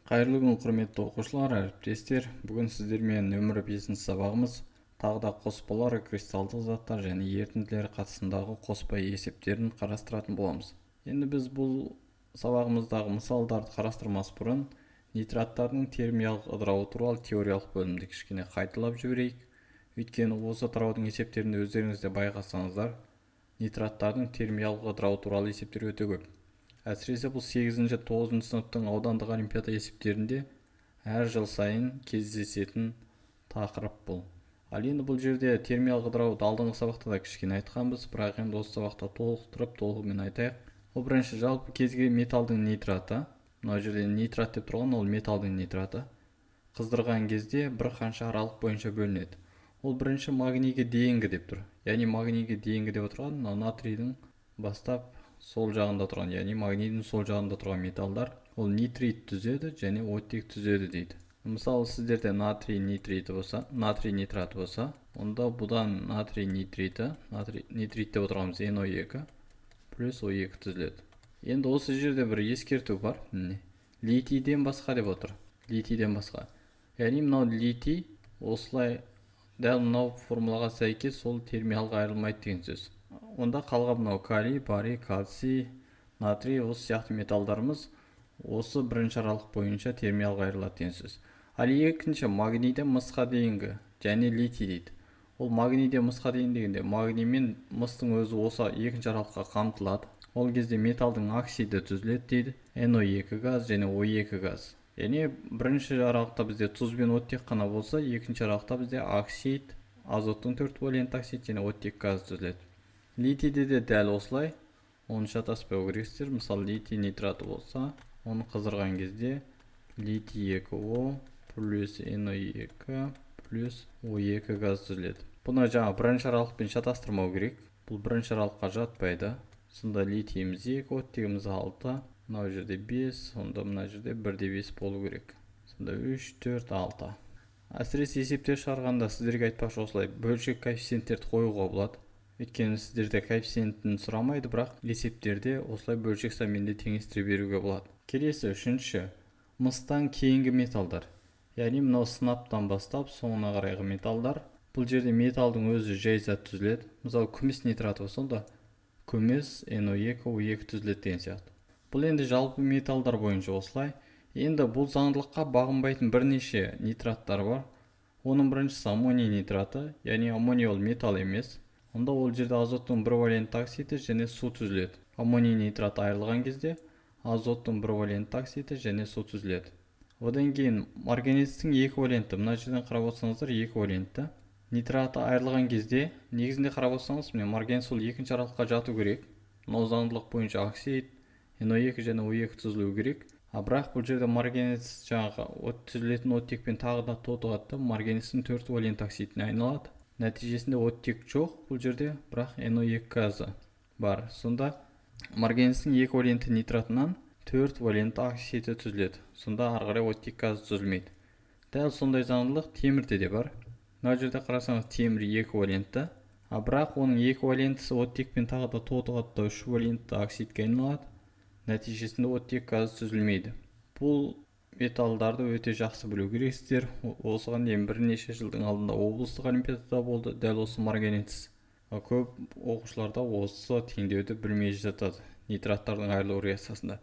Қайырлы күн, құрметті оқушылар, әріптестер. Бүгін сіздермен нөмірі 5 сабағымыз тағы да қоспалар, кристалдық заттар және ерітінділер қатысындағы қоспа есептерін қарастыратын боламыз. Енді біз бұл сабағымыздағы мысалдарды қарастырмас бұрын нитраттардың термиялық ыдырауы туралы теориялық бөлімді кішкене қайталап жіберейік. Өйткені осы ыдыраудың есептерінде өздеріңіз де байқасаңыздар, нитраттардың термиялық ыдырауы туралы есептер өте көп. Әсіресе бұл 8-9 сыныптың аудандық олимпиада есептерінде әр жыл сайын кездесетін тақырып бұл. Ал енді бұл жерде термиялық ыдырауды алдыңғы сабақта да кішкене айтқанбыз, бірақ енді осы сабақта толықтырып толығымен айтайық. Ол бірінші жалпы кезге металдың нитраты, мына жерде нитрат деп тұрған, ол металдың нитраты, қыздырған кезде бір қанша аралық бойынша бөлінеді. Ол бірінші магнийге дейінгі деп тұр. Яғни магнийге дейінгі деп отырған натрийдің бастап сол жағында тұрған, яғни магнийдің сол жағында тұрған металдар, ол нитрит түзеді және оттек түзеді дейді. Мысалы, сіздерде натрий нитраты болса, онда бұдан натрий нитрит деп отырғанымыз NO2 плюс O2 түзіледі. Енді осы жерде бір ескерту бар. Литийден басқа деп отыр. Литийден басқа. Яғни мынау литий осылай дәл мынау формулаға сәйкес сол термиялық айырылмайды деген сөз. Онда қалған мынау калий, барий, кальций, натрий, осы сияқты металдарымыз осы бірінші аралық бойынша термиялық айырылады деген сөз. Ал екінші магнийден мысқа дейінгі және литий дейді. Ол магнийден мысқа дейін дегенде магний мен мыстың өзі осы екінші аралыққа қамтылады. Ол кезде металдың оксиді түзіледі дейді. NO2 газ және O2 газ. Яғни бірінші аралықта бізде тұз бен оттек қана болса, екінші аралықта бізде оксид, азоттың 4 валенті оксид және оттек газ түзіледі. Литийде де дәл осылай, оны шатаспай көресіздер. Мысалы, литий нитраты болса, оны қыздырған кезде литий 2O плюс NO2 плюс O2 газ түзіледі. Бұны жаңа бірінші аралықпен шатастырмау керек. Бұл бірінші аралыққа жатпайды. Сонда литийіміз 2, оттегіміз 6, мынау жерде 5, сонда мына жерде 1/5 болу керек. Сонда 3, 4, 6. Әсіресе есептер шығарғанда сіздерге айтпақшы осылай бөлшек коэффициенттерді қоюға болады. Өйткені сіздерде коэффициентін сұрамайды, бірақ есептерде осылай бөлшек санмен теңестіре беруге болады. Келесі үшінші, мыстан кейінгі металдар. Яғни мынау сынаптан бастап соңына қарайғы металдар. Бұл жерде металдың өзі жай зат түзіледі. Мысалы, күміс нитраты болса, онда күміс, NO2, O2 түзіледі деген сияқты. Бұл енді жалпы металдар бойынша осылай. Енді бұл заңдылыққа бағынбайтын бірнеше нитраттар бар. Оның біріншісі аммоний нитраты, яғни аммоний ол металл емес. Онда ол жерде азоттың 1 валенті оксиді және су түзіледі. Аммоний нитраты айырылған кезде азоттың 1 валенті оксиді және су түзіледі. Одан кейін марганецтің 2 валенті, мына жерден қарап отырсаңыздар 2 валенті. Нитраты айырылған кезде негізінде қарап отырсаңыз, марганец ол екінші аралыққа жату керек. Мынау заңдылық бойынша оксид, NO2 және O2 түзілуі керек. Бірақ бұл жерде марганец жаңағы түзілетін оттекпен тағы да тотығады, марганецтің 4 валенті оксидіне айналады. Нәтижесінде оттек жоқ бұл жерде, бірақ NO2 газы бар. Сонда марганецтің 2 валенті нитратынан 4 валенті оксиді түзіледі. Сонда ары қарай оттек газы түзілмейді. Дәл сондай заңдылық темірде де бар. Мына жерде қарасаңыз темір 2 валенті, бірақ оның 2 валентісі оттекпен тағы да тотығады, 3 валенті оксидке айналады. Нәтижесінде оттек газы түзілмейді. Бұл металдарды өте жақсы білу керексіздер. Осыған дейін бірнеше жылдың алдында облыстық олимпиадада болды, дәл осы марганец. Көп оқушыларда осы теңдеуді білмей жатады нитраттардың айырылу реакциясында.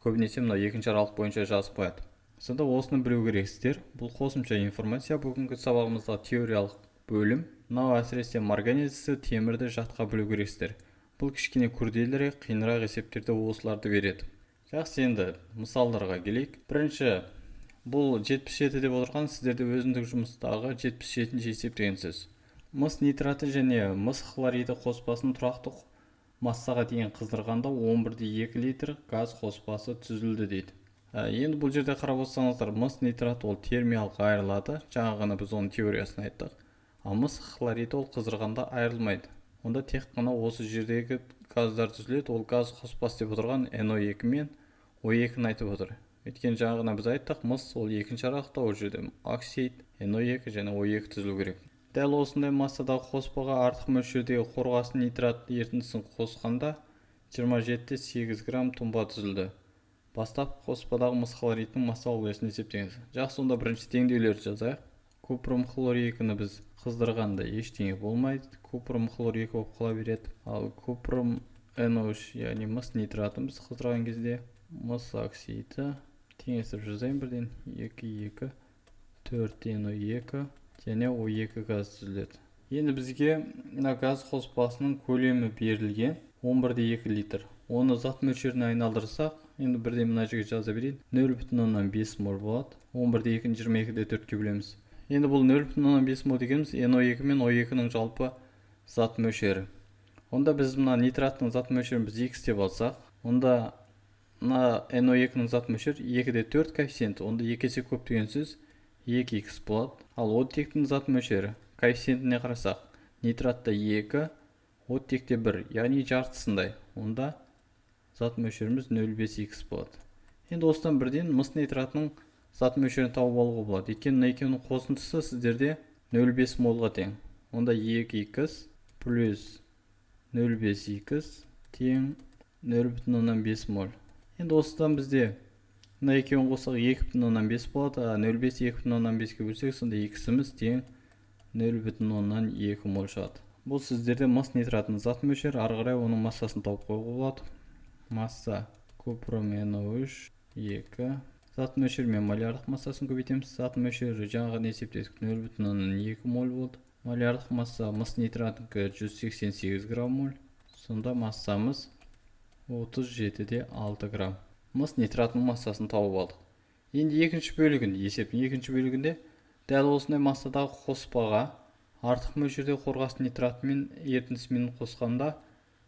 Көбінесе мына екінші аралық бойынша жазып қояды. Сонда осыны білу керексіздер. Бұл қосымша информация бүгінгі сабағымызда теориялық бөлім. Мынау әсіресе марганецті, темірді жатқа білу керексіздер. Бұл кішкене күрделірек, қиынырақ есептерде осыларды береді. Жақсы, енді мысалдарға келейік. Бірінші, бұл 77 деп отырған сіздерде өзіндік жұмыстағы 77-ші есеп деген сөз. Мыс нитраты және мыс хлориді қоспасын тұрақты массаға дейін қыздырғанда 11,2 литр газ қоспасы түзілді дейді. Енді бұл жерде қарап отырсаңыздар, мыс нитрат ол термиялық айырылады. Жаңа ғана біз оның теориясын айттық. Ал мыс хлориді ол қыздырғанда айырылмайды. Онда тек қана осы жердегі газдар түзіледі. Ол газ қоспасы деп отырған NO2 мен O2-ні айтып отыр. Өйткені жаңа ғана біз айттық, мыс ол екінші аралықта, ол жерде оксид, NO2 және O2 түзілу керек. Дәл осындай массадағы қоспаға артық мөлшердегі қорғасын нитрат ерітіндісін қосқанда 27-8 грамм тұнба түзілді. Бастапқы қоспадағы мыс хлоридтің массалық үлесін есептеңіз. Жақсы, онда бірінші теңдеулерді жазайық. Купрум хлор 2-ні біз қыздырғанда ештеңе болмайды. Купрум хлор 2 болып қала береді. Ал купрум NO3, яғни мыс нитратын біз қыздырған кезде мыс оксиді теңестіріп жазайын бірден. 2, 4 NO2 және O2 газ түзіледі. Енді бізге мына газ қоспасының көлемі берілген 11,2 литр. Оны зат мөлшеріне айналдырсақ, енді бірден мына жерге жаза берейін. 0,5 мол болады. 11,2-ні 22-де 4-ке бөлеміз. Енді бұл 0,5 мол дегеніміз NO2 мен O2-ның жалпы зат мөлшері. Онда біз мына нитраттың зат мөлшерін біз X деп алсақ, онда мына NO2-ның зат мөлшері 2-де 4 коэффициенті. Онда 2 есе көп деген сөз 2X болады. Ал оттектің зат мөлшері коэффициентіне қарасақ, нитратта 2, оттекте 1, яғни жартысындай. Онда зат мөлшеріміз 0,5X болады. Енді осыдан бірден мыс нитратының зат мөлшерін тауып алуға болады. Өйткені екеуінің қосындысы сіздерде 0,5 молға тең. Онда 2X плюс 0,5X тең 0,5 мол. Енді осыдан бізде мына екеуін қоссақ 2,5 болады, 0,5 2,5-ке бөлсек, сонда X-іміз тең 0,2 мол шығады. Бұл сіздерде мыс нитратының зат мөлшері, ары қарай оның массасын тауып қоюға болады. Масса купрум NO3 2. Зат мөлшері мен малярдық массасын көбейтеміз. Зат мөлшері жаңағы есептедік 0,2 мол болды. Малярдық масса мыс нитратынікі 188 грамм мол. Сонда массамыз 37,6 грамм. Мыс нитратының массасын тауып алдық. Енді екінші бөлігінде, есептің екінші бөлігінде дәл осындай массадағы қоспаға артық мөлшерде қорғасын нитраты мен ерітіндісімен қосқанда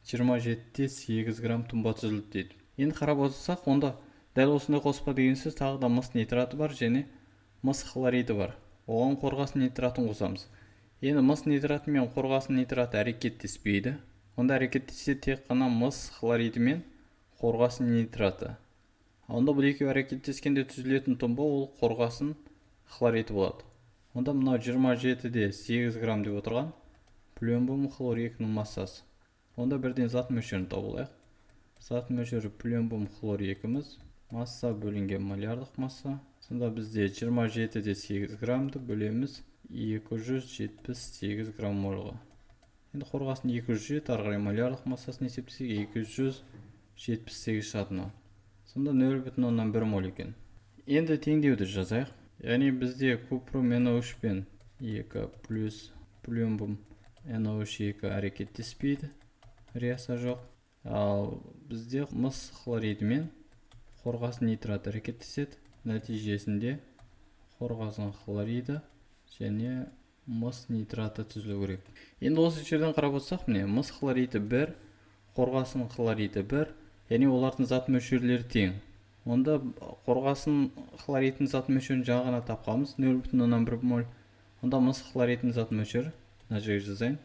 27-де 8 грамм тұнба түзілді дейді. Енді қарап отырсақ, онда дәл осындай қоспа деген сөз тағы да мыс нитраты бар және мыс хлориді бар. Оған қорғасын нитратын қосамыз. Енді мыс нитраты мен қорғасын нитраты әрекеттеспейді. Онда әрекеттессе тек қана мыс хлориді мен қорғасын нитраты. Онда бұл екеуі әрекеттескенде түзілетін тұнба ол қорғасын хлориді болады. Онда мынау 27-де 8 грамм деп отырған плюмбум хлор 2-нің массасы. Онда бірден зат мөлшерін тауып алайық. Зат мөлшері плюмбум хлор 2-міз масса бөлінген малярдық масса. Сонда бізде 27-де 8 граммды бөлеміз 278 грамм молға. Енді қорғасын 207, ары қарай малярдық массасын есептесек 278 шығады. Сонда 0,1 мол екен. Енді теңдеуді жазайық. Яғни бізде купрум NO3 пен 2 плюс плюмбум NO3 2 әрекеттеспейді. Реакция жоқ. Ал бізде мыс хлориді мен қорғасын нитрат әрекеттеседі. Нәтижесінде қорғасын хлориді және мыс нитраты түзілу керек. Енді осы жерден қарап отырсақ, міне мыс хлориді 1, қорғасын хлориді 1, яғни олардың зат мөлшерлері тең. Онда қорғасын хлоридтің зат мөлшерін жаңа ғана тапқанбыз 0,1 мол. Онда мыс хлоридтің зат мөлшері, мына жерге жазайын.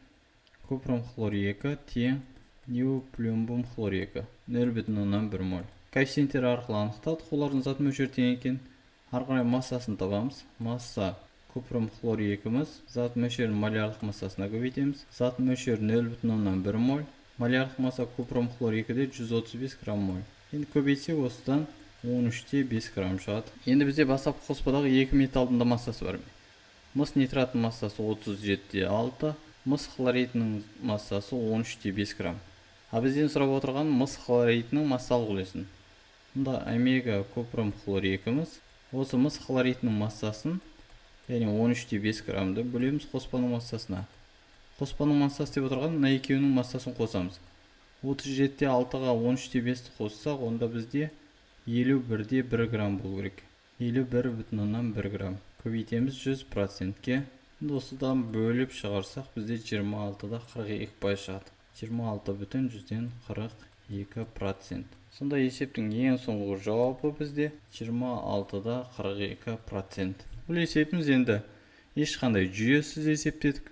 Купрум хлор 2 тең плюмбум хлор 2 0,1 мол. Коэффициенттер арқылы анықтадық, олардың зат мөлшері тең екен. Ары қарай массасын табамыз. Масса купрум хлор 2-міз зат мөлшерін малярдық массасына көбейтеміз. Зат мөлшері 0,1 мол. Малярдық масса купрум хлор 2-де 135 грамм мол. Енді көбейтсек осыдан 13-те 5 грамм шығады. Енді бізде бастапқы қоспадағы екі металдың да массасы бар. Мыс нитратының массасы 37-де 6, мыс хлоридінің массасы 13-те 5 грамм. А бізден сұрап отырған мыс хлоридінің массалық үлесін. Мұнда омега купрум хлор 2-міз осы мыс хлоридінің массасын, яғни 13-те 5 граммды бөлеміз қоспаның массасына. Қоспаның массасы деп отырған мына екеуінің массасын қосамыз. 37-де 6-ға 13-те 5-ті қоссақ, онда бізде 51-де 1 грамм болу керек. 51,1 грамм. Көбейтеміз 100%-ке. Осыдан бөліп шығарсақ, бізде 26-да 42% шығады. 26,42%. Сонда есептің ең соңғы жауабы бізде 26-да 42%. Бұл есебіміз енді ешқандай жүйесіз есептедік.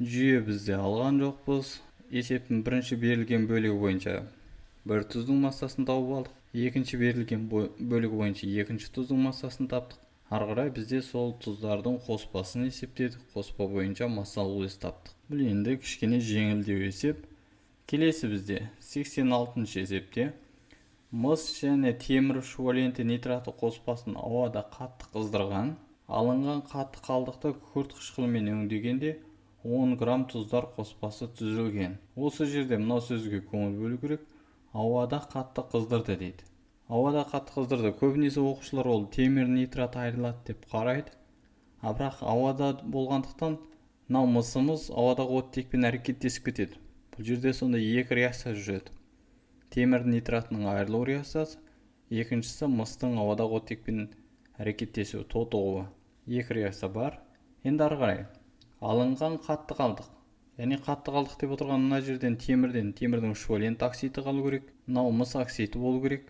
Жүйе бізде алған жоқпыз. Есептің бірінші берілген бөлігі бойынша бір тұздың массасын тауып алдық. Екінші берілген бөлігі бойынша екінші тұздың массасын таптық. Ары қарай бізде сол тұздардың қоспасын есептедік. Қоспа бойынша массалық үлес таптық. Бұл енді кішкене жеңілдеу есеп. Келесі бізде 86-шы есепте Мыс және темір шваленті нитраты қоспасын ауада қатты қыздырған, алынған қатты қалдықты күкірт қышқылымен өңдегенде 10 грамм тұздар қоспасы түзілген. Осы жерде мынау сөзге көңіл бөлу керек. Ауада қатты қыздырды дейді. Ауада қатты қыздырды. Көбінесе оқушылар ол темір нитрат айырылады деп қарайды. Бірақ ауада болғандықтан мынау мысымыз ауадағы оттекпен әрекеттесіп кетеді. Бұл жерде сонда екі реакция жүреді. Темір нитратының айырылу реакциясы, екіншісі мыстың ауадағы оттекпен әрекеттесуі, тотығуы. Екі реакция бар. Енді ары қарай алынған қатты қалдық. Яғни қатты қалдық деп отырған мына жерден темірдің швалент оксиді қалу керек. Мынау мыс оксиді болу керек.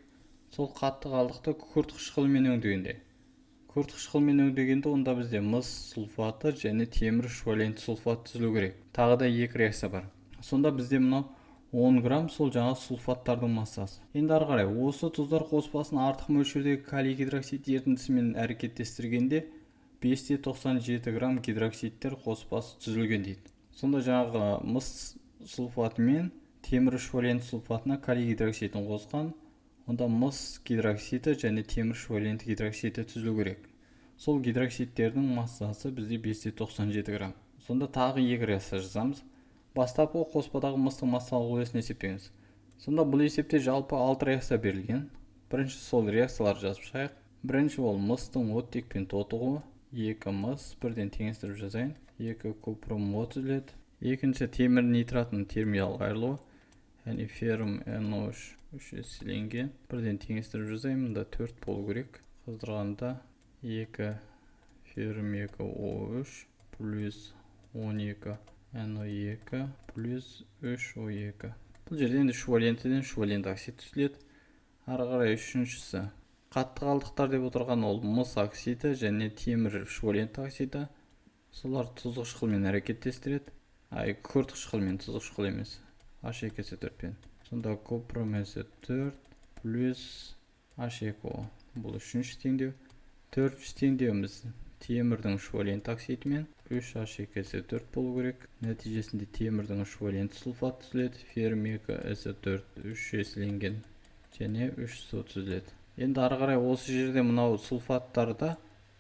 Сол қатты қалдықты күкірт қышқылымен өңдегенде. Күкірт қышқылымен өңдегенде онда бізде мыс сульфаты және темір швалент сульфат түзілу керек. Тағы да екі реакция бар. Сонда бізде мынау 10 грамм сол жаңа сульфаттардың массасы. Енді ары қарай осы тұздар қоспасын артық мөлшердегі калий гидроксид ерітіндісімен әрекеттестіргенде 597 грамм гидроксидтер қоспасы түзілген дейді. Сонда жаңағы мыс сульфаты мен темір швалент сульфатына калий гидроксидін қосқан, онда мыс гидроксиді және темір швалент гидроксиді түзілу керек. Сол гидроксидтердің массасы бізде 597 грамм. Сонда тағы екі реакция жазамыз. Бастапқы қоспадағы мыстың массалық үлесін есептеңіз. Сонда бұл есепте жалпы 6 реакция берілген. Бірінші сол реакциялар жазып шығайық. Бірінші ол мыстың оттекпен тотығуы. 2 мыс, бірден теңестіріп жазайын. 2 купрум түзіледі. Екінші темір нитратының термиялық айырылуы. Яғни феррум NO3 3 еселенген. Бірден теңестіріп жазайын. Мұнда 4 болу керек. Қыздырғанда 2 феррум 2O3 плюс 12 NO2 плюс 3O2. Бұл жерден швалентіден швалент оксид түзіледі. Ары қарай үшіншісі. Қатты қалдықтар деп отырған ол мыс оксиді және темір швалент оксиді. Солар тұзық қышқылмен әрекеттестіреді. Күкірт қышқылмен, тұзық қышқыл емес. H2S4-пен. Сонда купрум S4 плюс H2O. Бұл үшінші теңдеу. Төртінші теңдеуіміз темірдің швалент оксидімен 3H2S4 болу керек. Нәтижесінде темірдің швалент сульфат түзіледі. Феррум 2S4 3 еселенген және 3 су түзіледі. Енді ары қарай осы жерде мынау сульфаттарда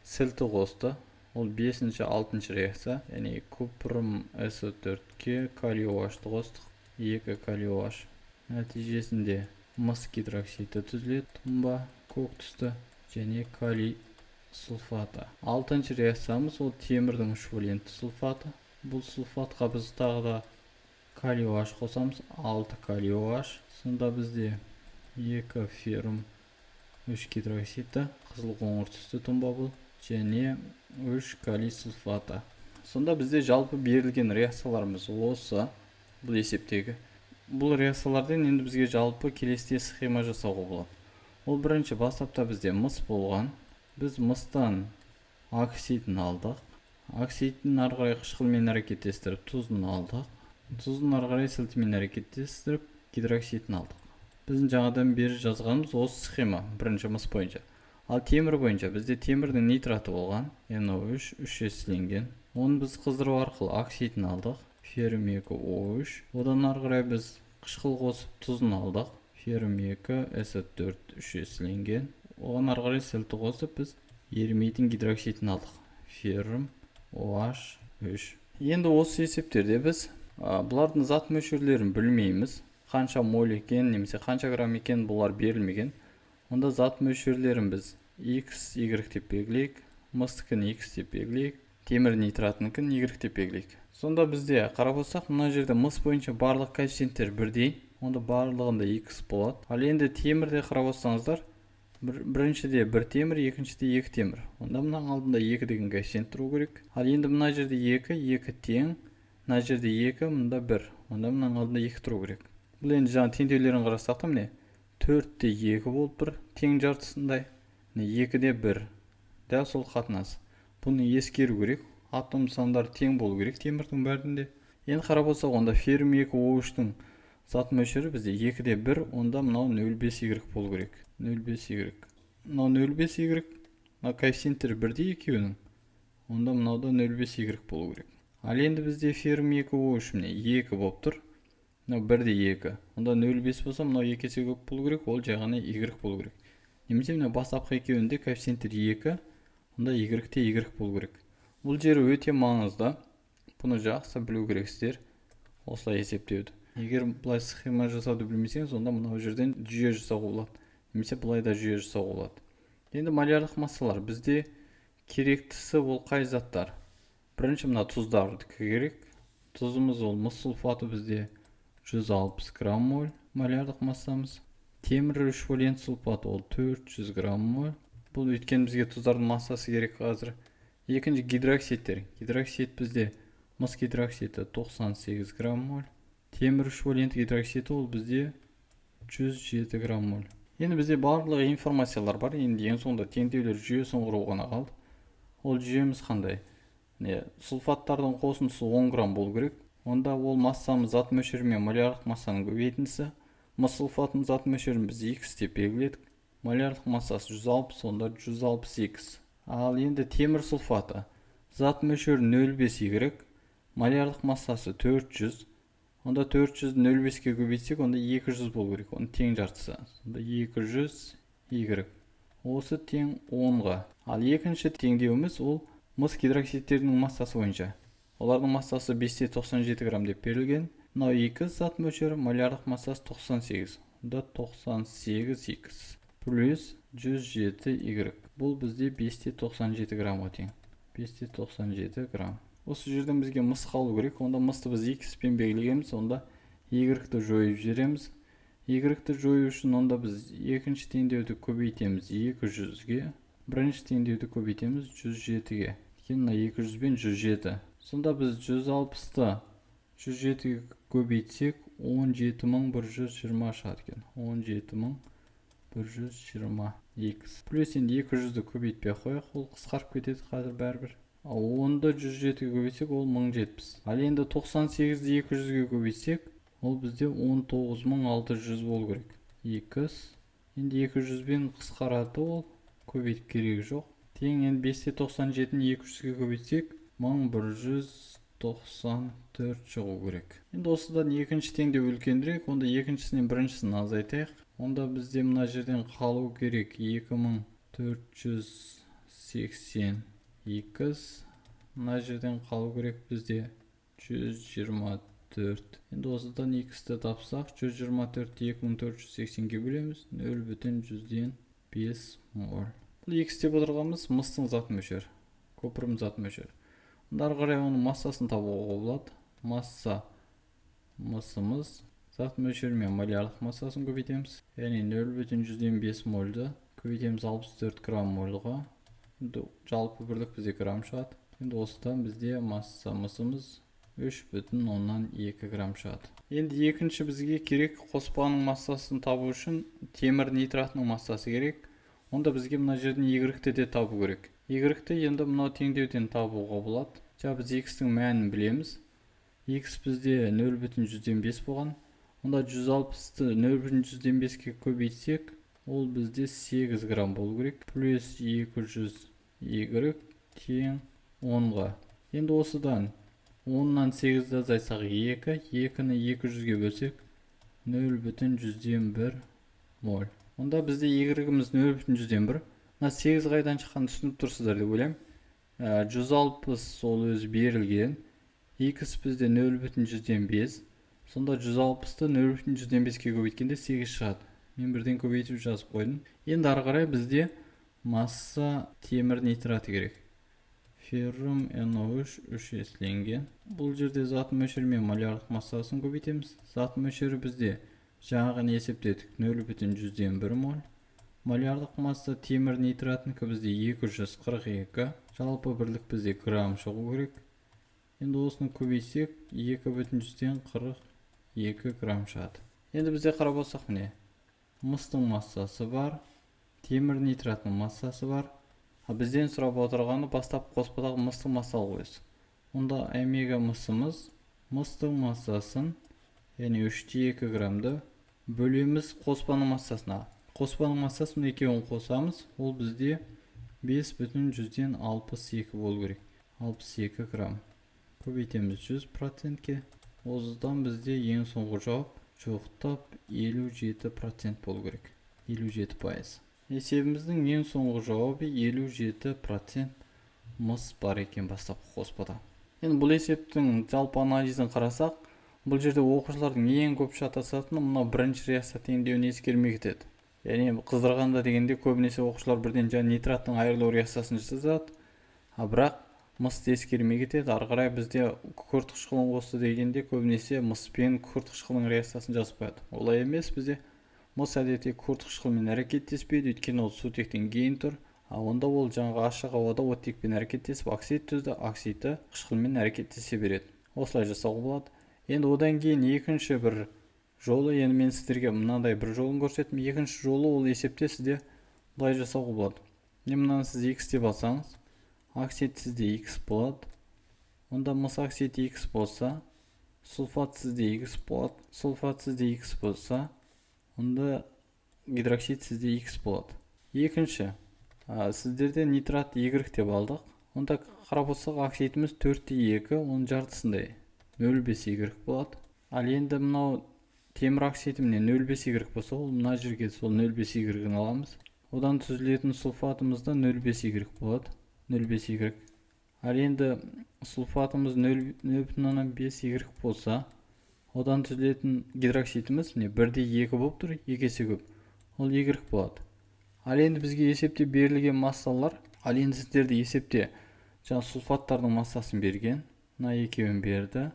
сілті қосты. Ол 5-ші, 6-ші реакция. Яғни купрум SO4-ке калий OH-ты қостық. 2 калий OH. Нәтижесінде мыс гидроксиді түзіледі. Тұнба көк түсті және калий сульфаты. 6-ші реакциямыз ол темірдің швалент сульфаты. Бұл сульфатқа біз тағы да калий OH қосамыз. 6 калий OH. Сонда бізде 2 феррум 3 гидроксиді, қызыл қоңыр түсті тұнба бұл, және 3 калий сульфаты. Сонда бізде жалпы берілген реакцияларымыз осы, бұл есептегі. Бұл реакциялардан енді бізге жалпы келесідей схема жасауға болады. Ол бірінші бастапта бізде мыс болған. Біз мыстан оксидін алдық. Оксидін ары қарай қышқылмен әрекеттестіріп тұзын алдық. Тұзын ары қарай сілтімен әрекеттестіріп гидроксидін алдық. Біздің жаңадан бері жазғанымыз осы схема, бірінші мыс бойынша. Ал темір бойынша бізде темірдің нитраты болған, NO3 3 еселенген. Оны біз қыздыру арқылы оксидін алдық, феррум 2O3. Одан ары қарай біз қышқыл қосып тұзын алдық, феррум 2SO4 3 еселенген. Оған ары қарай сілті қосып біз ерімейтін гидроксидін алдық, феррум OH3. Енді осы есептерде біз бұлардың зат мөлшерлерін білмейміз. Қанша моль екен, немесе қанша грамм екен бұлар берілмеген. Онда зат мөлшерлерін біз X, Y деп белгілейік. Мыстыкін X деп белгілейік. Темір нитратыныкін Y деп белгілейік. Сонда бізде қарап отырсақ, мына жерде мыс бойынша барлық коэффициенттер бірдей. Онда барлығында X болады. Ал енді темірде қарап отырсаңыздар, біріншіде 1 темір, екіншіде 2 темір. Онда мына алдында 2 деген коэффициент тұру керек. Ал енді мына жерде 2 тең, мына жерде 2, мында 1. Онда мына алдында 2 тұру керек. Бұл енді жаңа теңдеулерін қарасақ та міне 4-те 2 болып бір тең жартысындай, 2-де 1. Дәл сол қатынас. Бұны ескеру керек. Атом сандары тең болу керек темірдің бәрінде. Енді қарап болсақ, онда феррум 2O3-тің зат мөлшері бізде 2-де 1, онда мынау 0,5Y болу керек. 0,5Y. Мынау 0,5Y. Мына коэффициенттері бірдей екеуінің. Онда мынау да 0,5Y болу керек. Ал енді бізде феррум 2O3 міне 2 болып тұр. мынау 1-2. Онда 0,5 болса, мынау 2 есе көп болу керек, ол жай ғана y болу керек. Немесе мына бастапқы екеуінде коэффициенттер 2, онда y-те y болу керек. Бұл жері өте маңызды. Бұны жақсы білу керексіздер. Осылай есептеуді. Егер бұлай схема жасауды білмесеңіз, онда мынау жерден жүйе жасауға болады. Немесе бұлай да жүйе жасауға болады. Енді малярлық массалар бізде керектісі ол қай заттар? Бірінші мына тұздарды керек. Тұзымыз ол мыс сульфаты бізде 160 грамм моль малярлық массамыз. Темір 3 валент сульфат ол 400 грамм моль. Бұл өйткені бізге тұздардың массасы керек қазір. Екінші гидроксидтер. Гидроксид бізде мыс гидроксиді 98 грамм моль. Темір 3 валент гидроксиді ол бізде 107 грамм моль. Енді бізде барлық информациялар бар. Енді ең соңында теңдеулер жүйесін құру ғана қалды. Ол жүйеміз қандай? Сульфаттардың қосындысы 10 грамм болу керек. Онда ол массамыз зат мөлшерімен малярлық массаның көбейтіндісі. Мыс сульфатының зат мөлшерін біз x деп белгіледік. Малярлық массасы 160, онда 160x. Ал енді темір сульфаты зат мөлшері 0,5 y, малярлық массасы 400. Онда 400 0,5-ке көбейтсек, онда 200 болу керек. Оның тең жартысы. Онда 200 y. Осы тең 10-ға. Ал екінші теңдеуіміз ол мыс гидроксидтерінің массасы бойынша. Олардың массасы 597 грамм деп берілген. Мынау 2 зат мөлшері, малярлық массасы 98. Онда 98x плюс 107 y. Бұл бізде 597 граммға тең. 597 грамм. Осы жерден бізге мыс қалу керек. Онда мысты біз x пен белгілегенбіз. Онда y-ті жойып жібереміз. Y-ті жою үшін онда біз екінші теңдеуді көбейтеміз 200-ге. Бірінші теңдеуді көбейтеміз 107-ге. Мына 200 бен 107. Сонда біз 160-ты 107-ге көбейтсек 17120 шығады екен. 17120x. Плюс енді 200-ді көбейтпей қояйық, ол қысқарып кетеді қазір бәрібір. 10-ды 107-ге көбейтсек ол 1070. Ал енді 98-ді 200-ге көбейтсек, ол бізде 19600 болу керек. X. Енді 200 бен қысқарады, ол көбейтіп керегі жоқ. Тең енді 597-ні 200-ге көбейтсек 1194 шығу керек. Енді осыдан екінші теңдеу үлкенірек, онда екіншісінен біріншісін азайтайық. Онда бізде мына жерден қалу керек 2480 x. Мына жерден қалу керек бізде 124. Енді осыдан x-ті тапсақ 124-ті 2480-ге бөлеміз. 0,105 моль. Бұл x деп отырғанымыз мыстың зат мөлшері, көпірдің зат мөлшері. Ары қарай оның массасын табуға болады. Масса мысымыз зат мөлшерімен малярлық массасын көбейтеміз. Яғни 0,105 мольді көбейтеміз 64 грамм мольға. Жалпы бірлік бізде грамм шығады. Енді осыдан бізде масса мысымыз 3,2 грамм шығады. Енді екінші бізге керек қоспаның массасын табу үшін темір нитратының массасы керек. Онда бізге мына жерден y-ті де табу керек. Y-ті енді мынау теңдеуден табуға болады. Біз x-тің мәнін білеміз. X бізде 0,105 болған. Онда 160-ты 0,105-ке көбейтсек, ол бізде 8 грамм болу керек. Плюс 200 y тең 10-ға. Енді осыдан 10-нан 8-ді азайтсақ 2, 2-ні 200-ге бөлсек 0,101 моль. Онда бізде y-іміз 0,101. Мына 8 қайдан шыққанын түсініп тұрсыздар деп ойлаймын. 160 ол өзі берілген. X бізде 0,105. Сонда 160-ты 0,105-ке көбейткенде 8 шығады. Мен бірден көбейтіп жазып қойдым. Енді ары қарай бізде масса темір нитраты керек. Феррум NO3 3 еселенген. Бұл жерде зат мөлшерімен малярлық массасын көбейтеміз. Зат мөлшері бізде жаңағыны есептедік 0,101 моль. Малярлық масса темір нитратынікі бізде 242. Жалпы бірлік бізде грамм шығу керек. Енді осыны көбейтсек 2,42 грамм шығады. Енді бізде қарап болсақ міне. Мыстың массасы бар, темір нитратының массасы бар. Бізден сұрап отырғаны бастап қоспадағы мыстың массалы қойыз. Онда омега мысымыз мыстың массасын, яғни 3,2 граммды бөлеміз қоспаның массасына. Қоспаның массасын екеуін қосамыз, ол бізде 5,62 болу керек. 62 грамм. Көбейтеміз 100%-ке. осыдан бізде ең соңғы жауап жоқтап 57% болу керек. 57%. Есебіміздің ең соңғы жауабы 57% мыс бар екен бастапқы қоспада. Енді бұл есептің жалпы анализін қарасақ, бұл жерде оқушылардың ең көп шатасатыны мынау бірінші реакция теңдеуін ескермей кетеді. Яғни қыздырғанда дегенде көбінесе оқушылар бірден жаңа нитраттың айырылу реакциясын жасады, бірақ мысты ескермей кетеді. Ары қарай бізде күкірт қышқылын қосты дегенде көбінесе мыс пен күкірт қышқылының реакциясын жазып қояды. Олай емес, бізде мыс әдетте күкірт қышқылмен әрекеттеспейді, өйткені ол сутектен кейін тұр. Онда ол жаңағы ашық ауада оттекпен әрекеттесіп, оксид түзді, оксиді қышқылмен әрекеттесе береді. Осылай жасауға болады. Енді одан кейін екінші бір жолы, енді мен сіздерге мынандай бір жолын көрсеттім. Екінші жолы ол есепте сізде былай жасауға болады. Мынаны сіз x деп алсаңыз, оксид сізде x болады. Онда мыс оксид x болса, сульфат сізде x болады. Сульфат сізде x болса, онда гидроксид сізде x болады. Екінші, сіздерде нитрат y деп алдық. Онда қарап отырсақ, оксидіміз 4-2, оның жартысындай 0,5 y болады. Ал енді мынау темір оксиді міне 0,5 y болса, ол мына жерге сол 0,5 y-ін аламыз. Одан түзілетін сульфатымызда 0,5 y болады. 0,5 y. Ал енді сульфатымыз 0,5 y болса, одан түзілетін гидроксидіміз міне 1,2 болып тұр, 2 есе көп. Ол y болады. Ал енді бізге есепте берілген массалар, ал енді сіздерде есепте жаңа сульфаттардың массасын берген. Мына екеуін берді.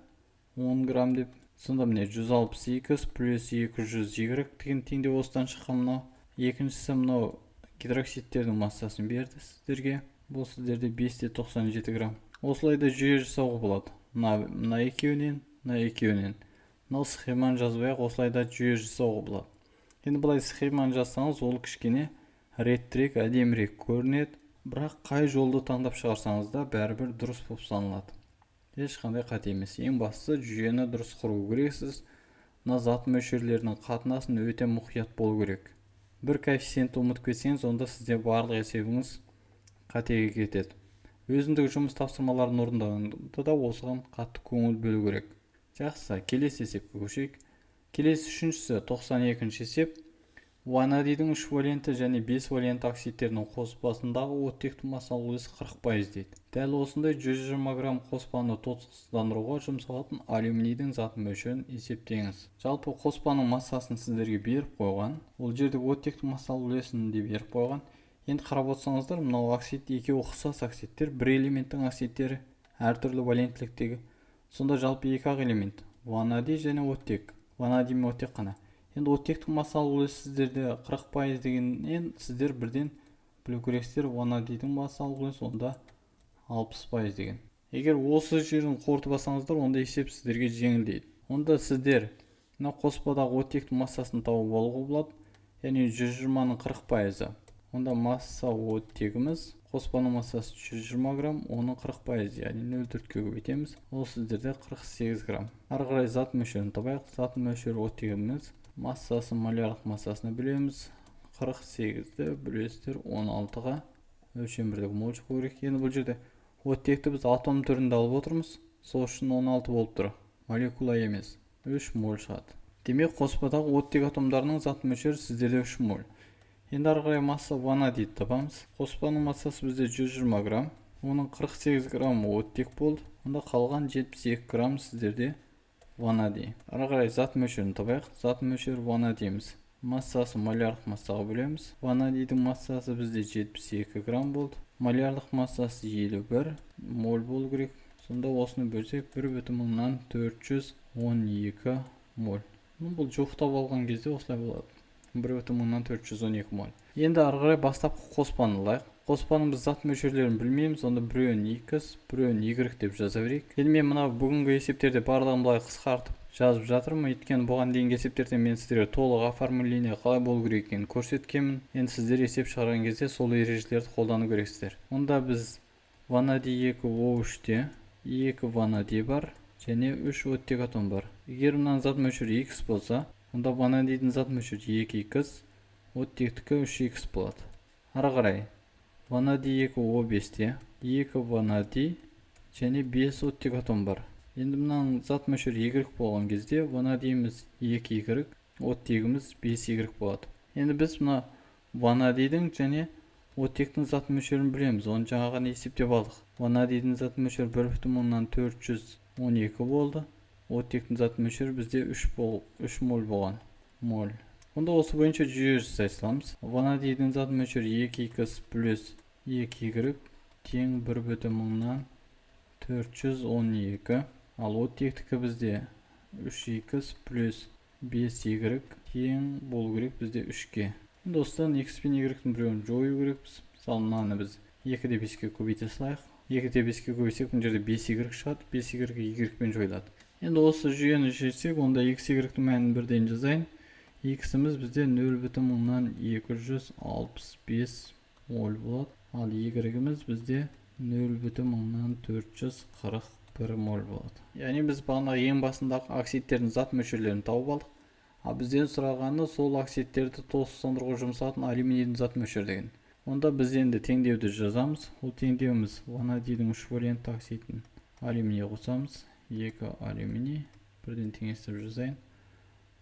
10 грамм деп. Сонда міне 160x плюс 200 y деген теңдеу осыдан шыққан мынау. Екіншісі мынау гидроксидтердің массасын берді сіздерге. Бұл сіздерде 597 грамм. Осылай да жүйе жасауға болады. Мына екеуінен, мына екеуінен. Мынау схеманы жазбай-ақ осылай да жүйе жасауға болады. Енді былай схеманы жазсаңыз, ол кішкене реттірек, әдемірек көрінеді. Бірақ қай жолды таңдап шығарсаңыз да бәрібір дұрыс болып саналады. Ешқандай қате емес. Ең бастысы жүйені дұрыс құру керексіз. Мына зат мөлшерлерінің қатынасын өте мұқият болу керек. Бір коэффициентті ұмытып кетсеңіз, онда сізде барлық есебіңіз қатеге кетеді. Өзіндік жұмыс тапсырмаларын орындағанда да осыған қатты көңіл бөлу керек. Жақсы, келесі есепке көшейік. Келесі үшіншісі 92-ші есеп. Ванадийдің 3 валенті және 5 валенті оксидтерінің қоспасындағы оттектің массалық үлесі 40% дейді. Дәл осындай 120 грамм қоспаны тотықсыздандыруға жұмсалатын алюминийдің зат мөлшерін есептеңіз. Жалпы қоспаның массасын сіздерге беріп қойған. Ол жерде оттектің массалық үлесін де беріп қойған. Енді қарап отырсаңыздар, мынау оксид екеуі ұқсас оксидтер, бір элементтің оксидтері әртүрлі валенттіліктегі. Сонда жалпы екі-ақ элемент, ванадий және оттек. Ванадий мен оттек қана. Енді оттектің массалық үлесі сіздерде 40% дегеннен сіздер бірден білу керексіздер, ванадийдің массалық үлесі онда 60% деген. Егер осы жерін қорытып алсаңыздар, онда есеп сіздерге жеңілдейді. Онда сіздер мына қоспадағы оттектің массасын тауып алуға болады, яғни 120-ның 40%. Онда масса оттегіміз, қоспаның массасы 120 грамм, оның 40%, яғни 0,4-ке көбейтеміз. Ол сіздерде 48 грамм. Ары қарай зат мөлшерін табайық. Зат мөлшері оттегіміз массасын молярлық массасына бөлеміз. 48-ді бөлесіздер 16-ға өлшем бірлігі мол шығу керек. Енді бұл жерде оттекті біз атом түрінде алып отырмыз. Сол үшін 16 болып тұр. Молекула емес. 3 мол шығады. Демек қоспадағы оттек атомдарының зат мөлшері сіздерде 3 мол. Енді ары қарай масса ванадийді табамыз. Қоспаның массасы бізде 120 грамм. Оның 48 грамм оттек болды. Онда қалған 72 грамм сіздерде ванадий. Ары қарай зат мөлшерін табайық. Зат мөлшері ванадийіміз. Массасы молярлық массаға бөлеміз. Ванадийдің массасы бізде 72 грамм болды. Молярлық массасы 51 мол болу керек. Сонда осыны бөлсек 1,412 мол. Бұл жоқтап алған кезде осылай болады. 1,412 мол. Енді ары қарай бастапқы қоспаны алайық. Қоспаның біз зат мөлшерлерін білмейміз, онда біреуін x, біреуін y деп жаза берейік. Енді мен мына бүгінгі есептерде барлығын былай қысқартып жазып жатырмын, өйткені бұған дейінгі есептерде мен сіздерге толық оформление қалай болу керек екенін көрсеткенмін. Енді сіздер есеп шығарған кезде сол ережелерді қолдану керексіздер. Онда біз ванадий 2O3-те 2 ванадий бар және 3 оттек атом бар. Егер мынаның зат мөлшері x болса, онда ванадийдің зат мөлшері 2x, оттектікі 3x болады. Ары қарай ванадий 2O5-те 2 ванадий және 5 оттек атом бар. Енді мынаның зат мөлшері y болған кезде ванадийіміз 2y, оттегіміз 5y болады. Енді біз мына ванадийдің және оттектің зат мөлшерін білеміз. Оны жаңа ғана есептеп алдық. Ванадийдің зат мөлшері 1,412 болды. Оттектің зат мөлшері бізде 3 моль болған. Моль. Онда осы бойынша жүйе жасай саламыз. Ванадийдің зат мөлшері 2x плюс 2y тең 1,412. Ал оттектікі бізде 3x плюс 5y тең болу керек бізде 3-ке. Енді осыдан x пен y-дің біреуін жою керекпіз. Мысалы мынаны біз 2-де 5-ке көбейте салайық. 2-де 5-ке көбейсек, бұл жерде 5y шығады. 5y y-пен жойылады. Енді осы жүйені шешсек, онда x y-дің мәнін бірден жазайын. X-іміз бізде 0,265 моль болады. Ал y-іміз бізде 0,441 моль болады. Яғни біз бағанағы ең басындағы оксидтердің зат мөлшерлерін тауып алдық. Бізден сұрағаны сол оксидтерді тозсыздандыруға жұмсалатын алюминийдің зат мөлшері деген. Онда біз енді теңдеуді жазамыз. Ол теңдеуіміз ванадийдің 3 валентті оксидін алюминий қосамыз. 2 алюминий бірден теңестіріп жазайын.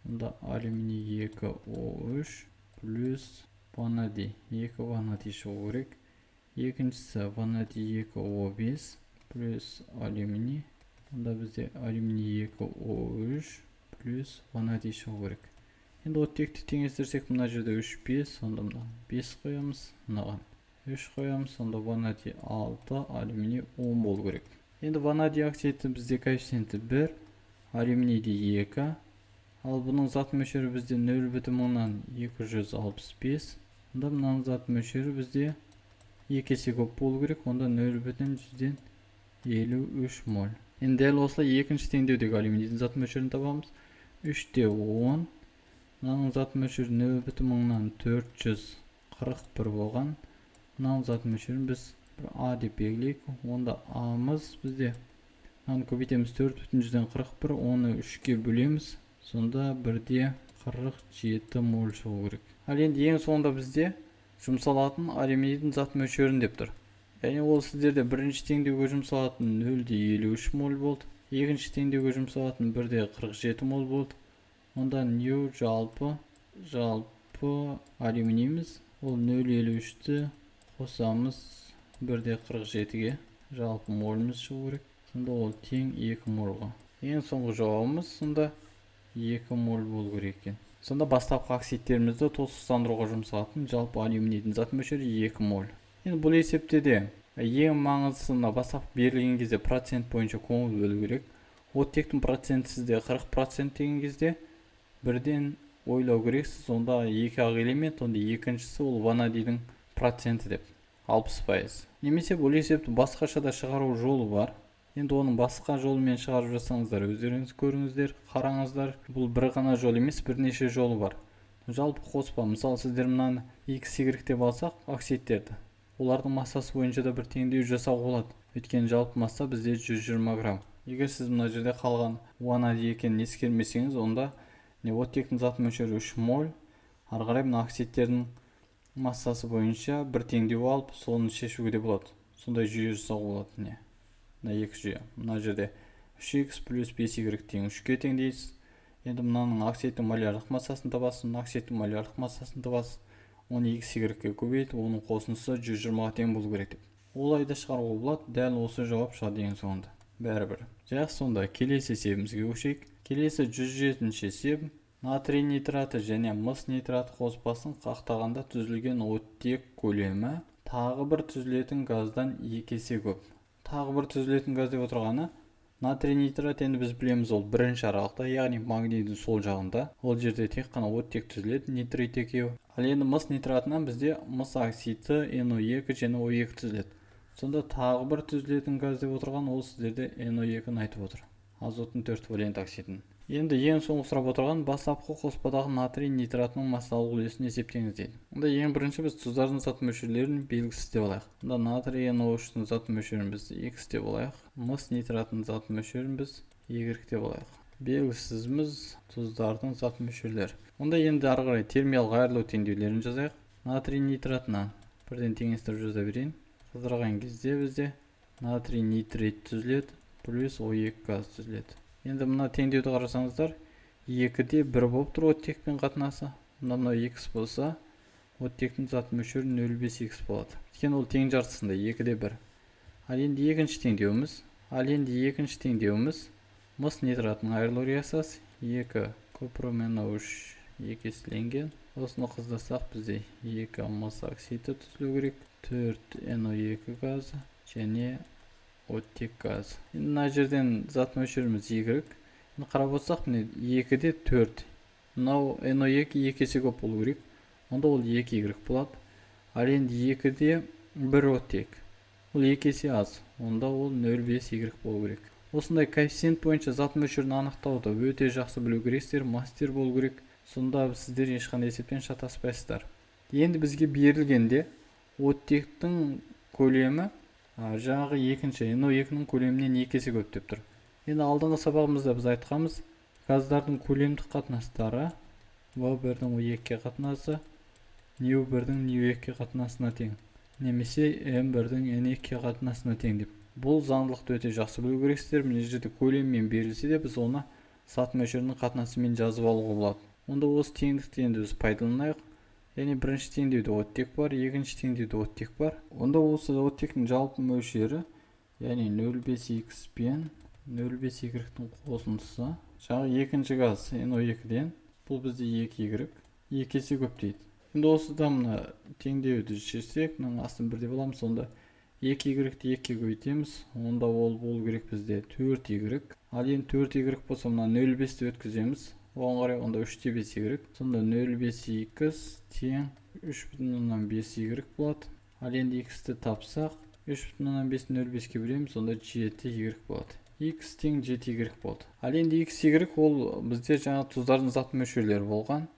Онда алюминий 2O3 плюс ванадий 2 ванадий шығу керек. Екіншісі ванадий 2O5 плюс алюминий. Онда бізде алюминий 2O3 плюс ванадий шығу керек. Енді оттекті теңестірсек, мына жерде 3, 5, сонда мына 5 қоямыз, мынаған 3 қоямыз, сонда ванадий 6, алюминий 10 болу керек. Енді ванадий оксиді бізде коэффициенті 1, алюминийде 2, ал бұның зат мөлшері бізде 0,265, онда мынаның зат мөлшері бізде 2 есе көп болу керек, онда 0,153 моль. Енді дәл осылай екінші теңдеудегі алюминийдің зат мөлшерін табамыз. 3-те 10, мынаның зат мөлшері 0,441 болған. Мынаның зат мөлшерін біз А деп белгілейік. Онда A'мыз бізде мынаны көбейтеміз 4,41, оны 3-ке бөлеміз. Сонда 1,47 моль шығу керек. Ал енді ең соңында бізде жұмсалатын алюминийдің зат мөлшерін деп тұр. Яғни ол сіздерде бірінші теңдеуге жұмсалатын 0,53 моль болды. Екінші теңдеуге жұмсалатын 1,47 моль болды. Онда нью жалпы алюминийіміз ол 0,53-ті қосамыз 1,47-ге жалпы моліміз шығу керек. Сонда ол тең 2 мольға. Ең соңғы жауабымыз сонда 2 моль болу керек екен. Сонда бастапқы оксидтерімізді тозсыздандыруға жұмсалатын жалпы алюминийдің зат мөлшері 2 моль. Енді бұл есепте де ең маңыздысына бастапқы берілген кезде процент бойынша көңіл бөлу керек. Оттектің проценті сізде 40% деген кезде бірден ойлау керексіз. Онда 2 ақ элемент, онда екіншісі ол ванадийдің проценті деп 60%. Немесе бұл есепті басқаша да шығару жолы бар. Енді оның басқа жолымен шығарып жасаңыздар, өздеріңіз көріңіздер, қараңыздар. Бұл бір ғана жол емес, бірнеше жолы бар. Жалпы қоспа, мысалы сіздер мынаны x y деп алсақ оксидтерді, олардың массасы бойынша да бір теңдеу жасауға болады. Өйткені жалпы масса бізде 120 грамм. Егер сіз мына жерде қалған ванадий екенін ескермесеңіз, онда оттектің зат мөлшері 3 моль. Ары қарай мына оксидтердің массасы бойынша бір теңдеу алып, соны шешуге де болады. Сондай жүйе жасауға болады. Мына екі жүйе. Мына жерде 3x плюс 5y тең 3-ке теңдейсіз. Енді мынаның оксидтің молярлық массасын табасыз, мына оксидтің молярлық массасын табасыз. Оны x y-ге көбейтіп, оның қосындысы 120-ға тең болу керек деп. Олай да шығаруға болады. Дәл осы жауап шығады ең соңында. Бәрібір. Жақсы, сонда келесі есебімізге көшейік. Келесі 107-ші есеп. Натрий нитраты және мыс нитраты қоспасын қақтағанда түзілген оттек көлемі тағы бір түзілетін газдан 2 есе көп. Тағы бір түзілетін газ деп отырғаны натрий нитрат, енді біз білеміз, ол бірінші аралықта, яғни магнийдің сол жағында. Ол жерде тек қана оттек түзіледі, нитрит екеуі. Ал енді мыс нитратынан бізде мыс оксиді NO2 және O2 түзіледі. Сонда тағы бір түзілетін газ деп отырған, ол сіздерде NO2-ні айтып отыр. Азоттың 4 валент оксидін. Енді ең соңғы сұрап отырған бастапқы қоспадағы натрий нитратының массалық үлесін есептеңіз дейді. Онда ең бірінші біз тұздардың зат мөлшерлерін белгісіз деп алайық. Онда натрий NO3-ның зат мөлшерін біз X деп алайық. Мыс нитратының зат мөлшерін біз Y деп алайық. Белгісізіміз тұздардың зат мөлшерлері. Онда енді ары қарай термиялық айырылу теңдеулерін жазайық. Натрий нитратынан бірден теңестіріп жаза берейін. Қыздырған кезде бізде натрий нитрит түзіледі. плюс O2 газ түзіледі. Енді мына теңдеуді қарасаңыздар, 2-де 1 болып тұр оттекпен қатынасы. Мына x болса, оттектің зат мөлшері 0,5x болады. Өйткені ол тең жартысында 2-де 1. Ал енді екінші теңдеуіміз мыс нитратының айырылу реакциясы 2 купрум NO3 екеселенген. Осыны қыздасақ бізде 2 мыс оксиді түзілу керек, 4 NO2 газы және оттек газы. Енді мына жерден зат мөлшеріміз Y. Енді қарап отырсақ, міне 2-де 4. Мынау NO2 есе көп болу керек. Онда ол 2Y болады. Ал енді 2-де 1 оттек. Ол есе аз. Онда ол 0,5Y болу керек. Осындай коэффициент бойынша зат мөлшерін анықтауды өте жақсы білу керексіздер, мастер болу керек. Сонда сіздер ешқандай есептен шатаспайсыздар. Енді бізге берілгенде оттектің көлемі жаңағы екінші NO2-нің көлемінен 2 есе көп деп тұр. Енді алдыңғы сабағымызда біз айтқанбыз, газдардың көлемдік қатынастары V1-дің O2-ге қатынасы NO1-дің NO2-ге қатынасына тең, немесе M1-дің N2-ге қатынасына тең деп. Бұл заңдылықты өте жақсы білу керексіздер. Мына жерде көлеммен берілсе де біз оны зат мөлшерінің қатынасымен жазып алуға болады. Онда осы теңдікті енді біз пайдаланайық. Яғни бірінші теңдеуде оттек бар, екінші теңдеуде оттек бар. Онда осы оттектің жалпы мөлшері, яғни 0,5x пен 0,5y-тің қосындысы. Жаңағы екінші газ NO2-ден бұл бізде 2y, 2 есе көп дейді. Енді осыдан мына теңдеуді шешсек, мына астын бірде боламыз, сонда 2y-ті 2-ге көбейтеміз. Онда ол болу керек бізде 4y. Ал енді 4y болса, мына 0,5-ті өткіземіз. Оған қарай онда 3-те 5y. Сонда 0,5x тең 3,5y болады. Ал енді x-ті тапсақ, 3,5-ті 0,5-ке бөлеміз, сонда 7y болады. X тең 7y болды. Ал енді xy ол бізде жаңа тұздардың зат мөлшерлері болған.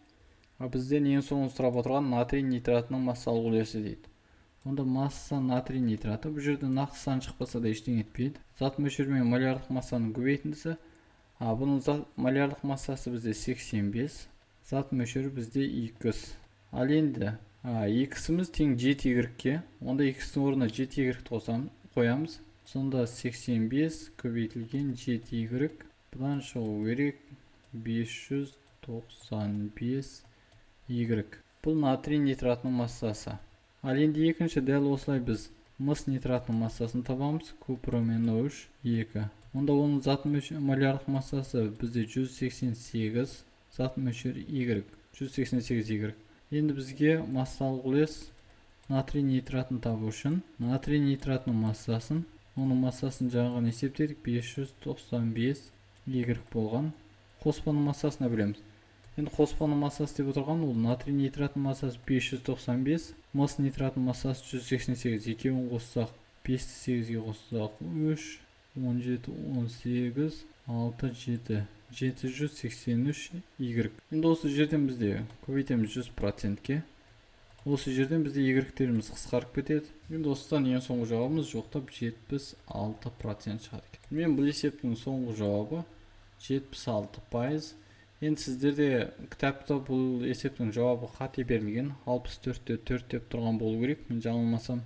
Бізден ең соңғы сұрап отырған натрий нитратының массалық үлесі дейді. Онда масса натрий нитраты, бұл жерде нақты сан шықпаса да ештеңе етпейді. Зат мөлшері мен молярлық массаның көбейтіндісі. Бұның молярлық массасы бізде 85, зат мөлшері бізде x. Ал енді x-іміз тең 7y-ге, онда x-тің орнына 7y қоямыз. Сонда 85 көбейтілген 7y, бұдан шығу керек 595y. Бұл натрий нитратының массасы. Ал енді екінші дәл осылай біз мыс нитратының массасын табамыз, купрум NO3 2. Онда оның зат молярлық массасы бізде 188, зат мөлшері Y, 188Y. Енді бізге массалық үлес натрий нитратын табу үшін натрий нитратының массасын, оның массасын жаңағы есептедік, 595Y болған. Қоспаның массасына білеміз. Енді қоспаның массасы деп отырған, ол натрий нитратының массасы 595, мыс нитратының массасы 188. Екеуін қоссақ, 5-ті 8-ге қоссақ, 3, 17, 18, 6, 7, 783Y. Енді осы жерден бізде көбейтеміз 100%-ке. Осы жерден бізде Y-теріміз қысқарып кетеді. Енді осыдан ең соңғы жауабымыз жоқтап 76% шығады. Мен бұл есептің соңғы жауабы 76%. Енді сіздерде кітапта бұл есептің жауабы қате берілген, 64-те 4 деп тұрған болу керек. Мен жаңылмасам,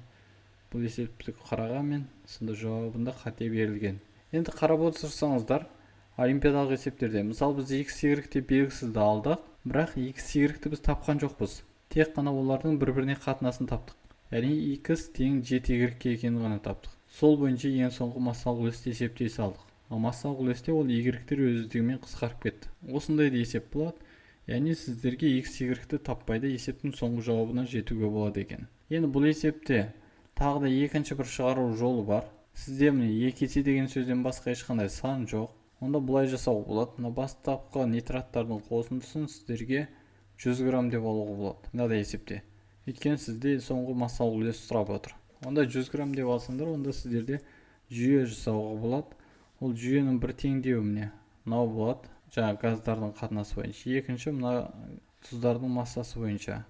бұл есепті қарағанмен, сонда жауабында қате берілген. Енді қарап отырсаңыздар, олимпиадалық есептерде, мысалы біз x-y-те белгісізді алдық, бірақ x-y-ті біз тапқан жоқпыз. Тек қана олардың бір-біріне қатынасын таптық. Яғни x тең 7y екенін ғана таптық. Сол бойынша ең соңғы массалық үлесті есептей салдық. Массалық үлесте ол y-тер өздігімен қысқарып кетті. Осындай да есеп болады. Яғни сіздерге x-y-ті таппайды есептің соңғы жауабына жетуге болады екен. Енді бұл есепте тағы да екінші бір шығару жолы бар. Сізде міне 2 есе деген сөзден басқа ешқандай сан жоқ. Онда бұлай жасауға болады. Бастапқы нитраттардың қосындысын сіздерге 100 грамм деп алуға болады. Мынадай есепте. Өйткені сізде соңғы массалық үлес сұрап отыр. Онда 100 грамм деп алсаңдар, онда сіздерде жүйе жасауға болады. Ол жүйенің бір теңдеуі міне мынау болады. Жаңа газдардың қатынасы бойынша. Екінші мына тұздардың массасы бойынша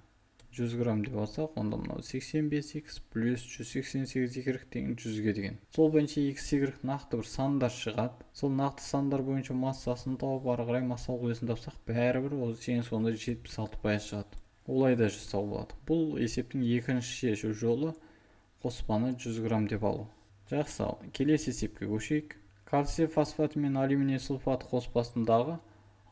100 грамм деп алсақ, онда мынау 85x плюс 188y тең 100-ге деген. Сол бойынша x-y нақты бір сандар шығады. Сол нақты сандар бойынша массасын тауып, ары қарай массалық үлесін тапсақ, бәрібір ол ең соңында 76% шығады. Олай да жасау болады. Бұл есептің екінші шешу жолы қоспаны 100 грамм деп алу. Жақсы, келесі есепке көшейік. Кальций фосфаты мен алюминий сульфаты қоспасындағы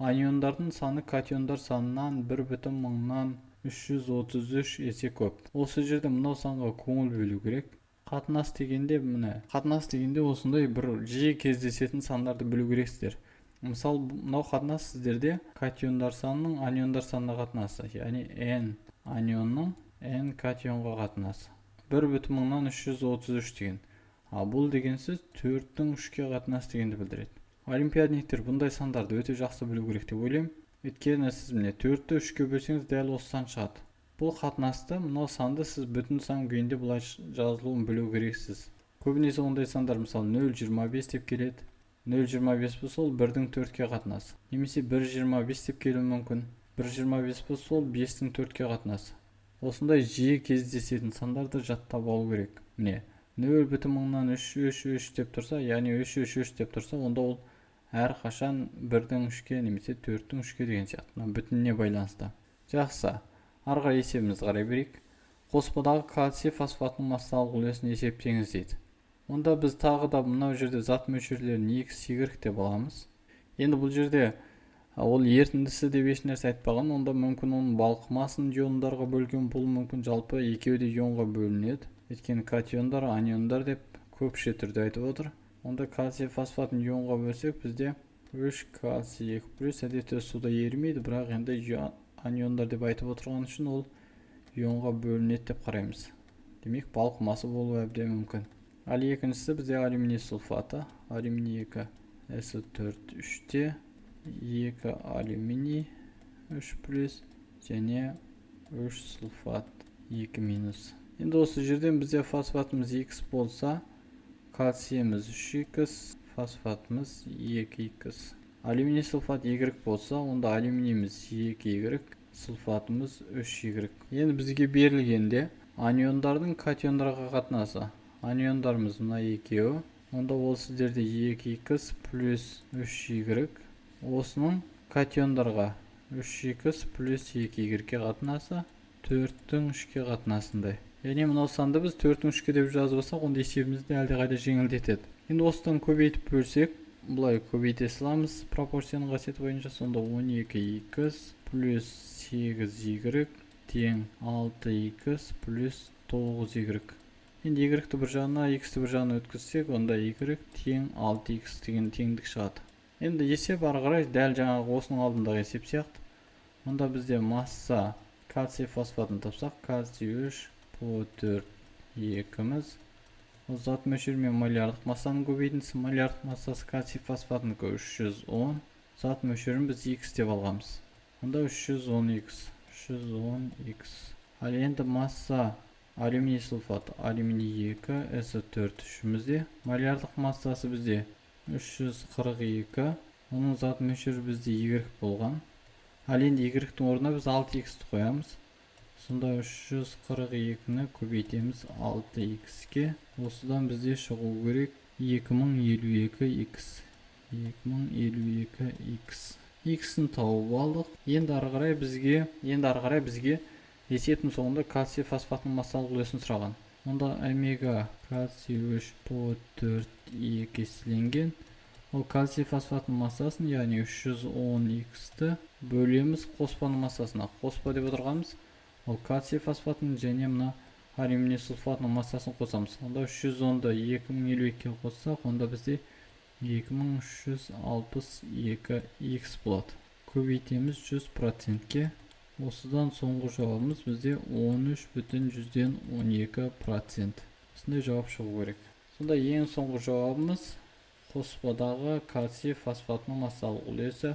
аниондардың саны катиондар санынан 1,333 есе көп. Осы жерде мынау санға көңіл бөлу керек. Қатынас дегенде осындай бір жиі кездесетін сандарды білу керексіздер. Мысалы, мынау қатынас сіздерде катиондар санының аниондар санына қатынасы, яғни N анионның N катионға қатынасы. 1,333 деген. Бұл деген сөз 4-тің 3-ке қатынасы дегенді білдіреді. Олимпиадниктер бұндай сандарды өте жақсы білу керек деп ойлаймын. Өйткені сіз міне 4-ті 3-ке бөлсеңіз дәл осы сан шығады. Бұл қатынасты, мынау санды сіз бүтін сан күйінде бұлай жазылуын білу керексіз. Көбінесе ондай сандар мысалы 0,25 деп келеді. 0,25 болса ол 1-дің 4-ке қатынасы. Немесе 1,25 деп келуі мүмкін. 1,25 болса ол 5-дің 4-ке қатынасы. Осындай жиі кездесетін сандарды жаттап алу керек. Міне 0,333 деп тұрса, яғни 333 деп тұрса, онда ол әр қашан 1-дің 3-ке немесе 4-дің 3-ке деген сияқты. Бүтініне байланысты. Жақсы. Арға есебіміз қарай берейік. Қоспадағы кальций фосфатының массалық үлесін есептеңіз дейді. Онда біз тағы да мынау жерде зат мөлшерлерін x, y деп аламыз. Енді бұл жерде ол ерітіндісі деп еш нәрсе айтпаған, онда мүмкін оның балқымасын иондарға бөлген, бұл мүмкін жалпы екеуі де ионға бөлінеді. Өйткені катиондар, аниондар деп көпше түрде айтып отыр. Онда кальций фосфатын ионға бөлсек, бізде 3 кальций 2+, әдетте суда ерімейді, бірақ енді аниондар деп айтып отырған үшін ол ионға бөлінеді деп қараймыз. Демек, балқымасы болуы әбден мүмкін. Ал екіншісі бізде алюминий сульфаты. Алюминий 2 SO4 3-те, 2 алюминий 3+, және 3 сульфат 2-. Енді осы жерден бізде фосфатымыз X болса, кальциеміз 3X, фосфатымыз 2X. Алюминий сульфат Y болса, онда алюминийіміз 2Y, сульфатымыз 3Y. Енді бізге берілгенде аниондардың катиондарға қатынасы. Аниондарымыз мына екеуі. Онда ол сіздерде 2X плюс 3Y. Осының катиондарға 3X плюс 2Y-ке қатынасы 4-тің 3-ке қатынасындай. Яғни мынау санды біз 4-тің 3-ке деп жазып алсақ, онда есебімізді әлде қайда жеңілдетеді. Енді осыдан көбейтіп бөлсек, бұлай көбейте саламыз пропорцияның қасиеті бойынша. Сонда 12X плюс 8Y тең 6X плюс 9Y. Енді Y-ті бір жағына, X-ті бір жағына өткізсек, онда Y тең 6X деген теңдік шығады. Енді есеп ары қарай дәл жаңағы осының алдындағы есеп сияқты. Онда бізде масса кальций фосфатын тапсақ, кальций 3 по 4 2-міз. Ол зат мөлшерімен молярлық массаның көбейтіндісі, молярлық массасы кальций фосфатының 310. Зат мөлшерін біз X деп алғанбыз. Онда 310X. Ал енді масса алюминий сульфаты, алюминий 2 SO4 3-мізде. Молярлық массасы бізде 342. Оның зат мөлшері бізде Y болған. Ал енді Y-тің орнына біз 6X-ті қоямыз. Сонда 342-ні көбейтеміз 6X-ке. Осыдан бізде шығу керек 2052X. 2052X. X-ін тауып алдық. Енді ары қарай бізге есептің соңында кальций фосфатының массалық үлесін сұраған. Онда омега кальций 3 по 4 2 еселенген. Ол кальций фосфатының массасын, яғни 310X-ті бөлеміз қоспаның массасына. Қоспа деп отырғанымыз ол кальций фосфатының және мына алюминий сульфатының массасын қосамыз. Онда 310-ды 2052-ке қоссақ, онда бізде 2362X болады. Көбейтеміз 100%-ке. Осыдан соңғы жауабымыз бізде 13,12%. Осындай жауап шығу керек. Сонда ең соңғы жауабымыз қоспадағы кальций фосфатының массалық үлесі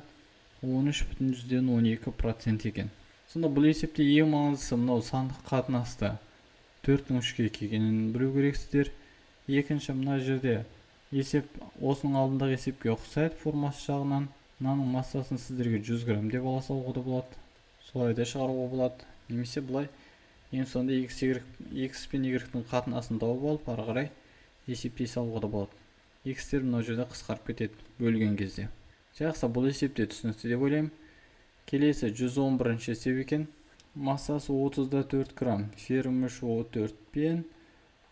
13,12% екен. Сонда бұл есепте ең маңыздысы мынау сандық қатынасты 4-тің 3-ке келгенін білу керексіздер. Екінші, мына жерде есеп осының алдындағы есепке ұқсайды формасы жағынан. Мынаның массасын сіздерге 100 грамм деп ала салуға да болады. Солай да шығаруға болады. Немесе бұлай ең соңында X пен Y-тің қатынасын тауып алып, ары қарай есептей салуға да болады. X-тер мына жерде қысқарып кетеді бөлген кезде. Жақсы, бұл есепте түсінікті деп ойлаймын. Келесі 111-ші есеп екен. Массасы 34 грамм феррум 4 пен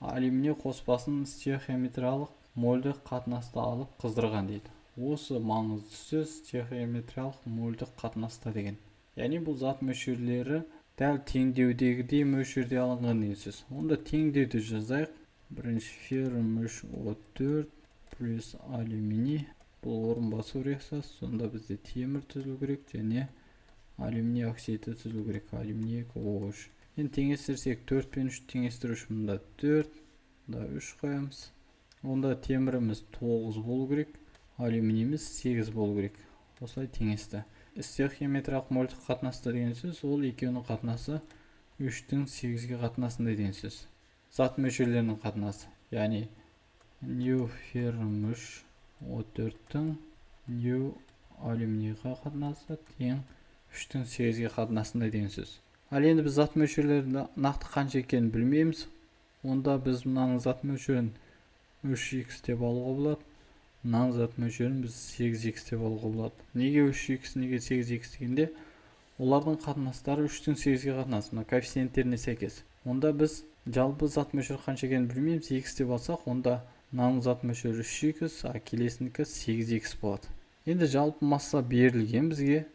алюминий қоспасын стеохиометриялық мольдік қатынаста алып қыздырған дейді. Осы маңызды сөз стихиометриялық мольдік қатынаста деген. Яғни бұл зат мөлшерлері дәл теңдеудегідей мөлшерде алынған деген сөз. Онда теңдеуді жазайық. Бірінші фермүш О4 плюс алюминий. Бұл орын басу реакциясы. Сонда бізде темір түзілу керек және алюминий оксиді түзілу керек. Алюминий О3. Енді теңестірсек 4 пен 3 теңестіру үшін мұнда 4, мұнда 3 қоямыз. Онда теміріміз 9 болу керек, алюминийіміз 8 болу керек. Осылай теңесті. Стихиометриялық мольдік қатынаста деген сөз, ол екеуінің қатынасы 3-тің 8-ге қатынасында деген сөз. Зат мөлшерлерінің қатынасы. Яғни нью фермүш О4-тің нью алюминийға қатынасы тең 3-тің 8-ге қатынасында деген сөз. Ал енді біз зат мөлшерлерін нақты қанша екенін білмейміз. Онда біз мынаның зат мөлшерін 3х деп алуға болады. Мынаның зат мөлшерін біз 8х деп алуға болады. Неге 3х, неге 8х дегенде, олардың қатынастары 3-тің 8-ге қатынасы, мына коэффициенттеріне сәйкес. Онда біз жалпы зат мөлшері қанша екенін білмейміз. Х деп алсақ, онда мынаның зат мөлшері 3х, а келесінікі 8х болады. Енді жалпы масса берілген бізге.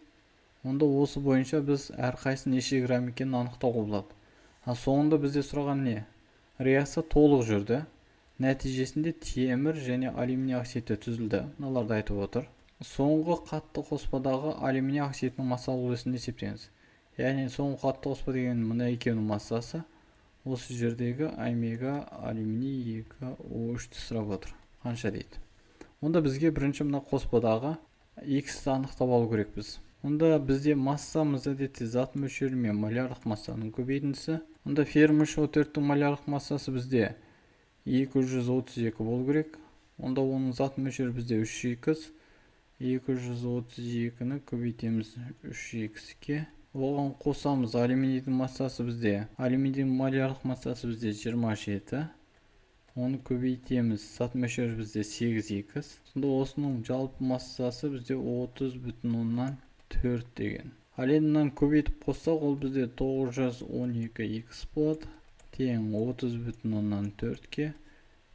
Онда осы бойынша біз әрқайсысы неше грамм екенін анықтауға болады. Соңында бізде сұраған не? Реакция толық жүрді. Нәтижесінде темір және алюминий оксиді түзілді. Мыналарды айтып отыр. Соңғы қатты қоспадағы алюминий оксидінің массалық үлесін есептеңіз. Яғни соңғы қатты қоспа деген мына екеуінің массасы. Осы жердегі омега алюминий 2O3-ті сұрап отыр. Қанша дейді? Онда бізге бірінші мына қоспадағы X-ті анықтап алу керекпіз. Онда бізде массамыз әдетте зат мөлшері мен молярлық массаның көбейтіндісі. Онда фермүш О4-тің молярлық массасы бізде 232 болу керек. Онда оның зат мөлшері бізде 3х. 232-ні көбейтеміз 3х-ке. Оған қосамыз алюминийдің массасы бізде. Алюминийдің молярлық массасы бізде 27. Оны көбейтеміз. Зат мөлшері бізде 8х. Сонда осының жалпы массасы бізде 30,4 деген. Ал енді мынаны көбейтіп қоссақ, ол бізде 912х болады. Тең 30,4-ке.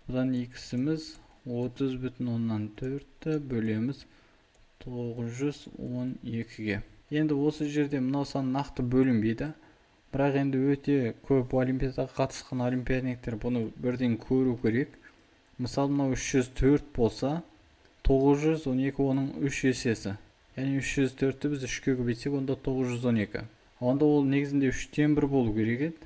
Бұдан х-іміз 30,4-ті бөлеміз 912-ге. Енді осы жерде мынау сан нақты бөлінбейді. Бірақ енді өте көп олимпиадаға қатысқан олимпиадниктер бұны бірден көру керек. Мысалы, мынау 304 болса, 912 оның 3 есесі. Яғни 304-ті біз 3-ке көбейтсек, онда 912. Онда ол негізінде 3-тен 1 болу керек еді.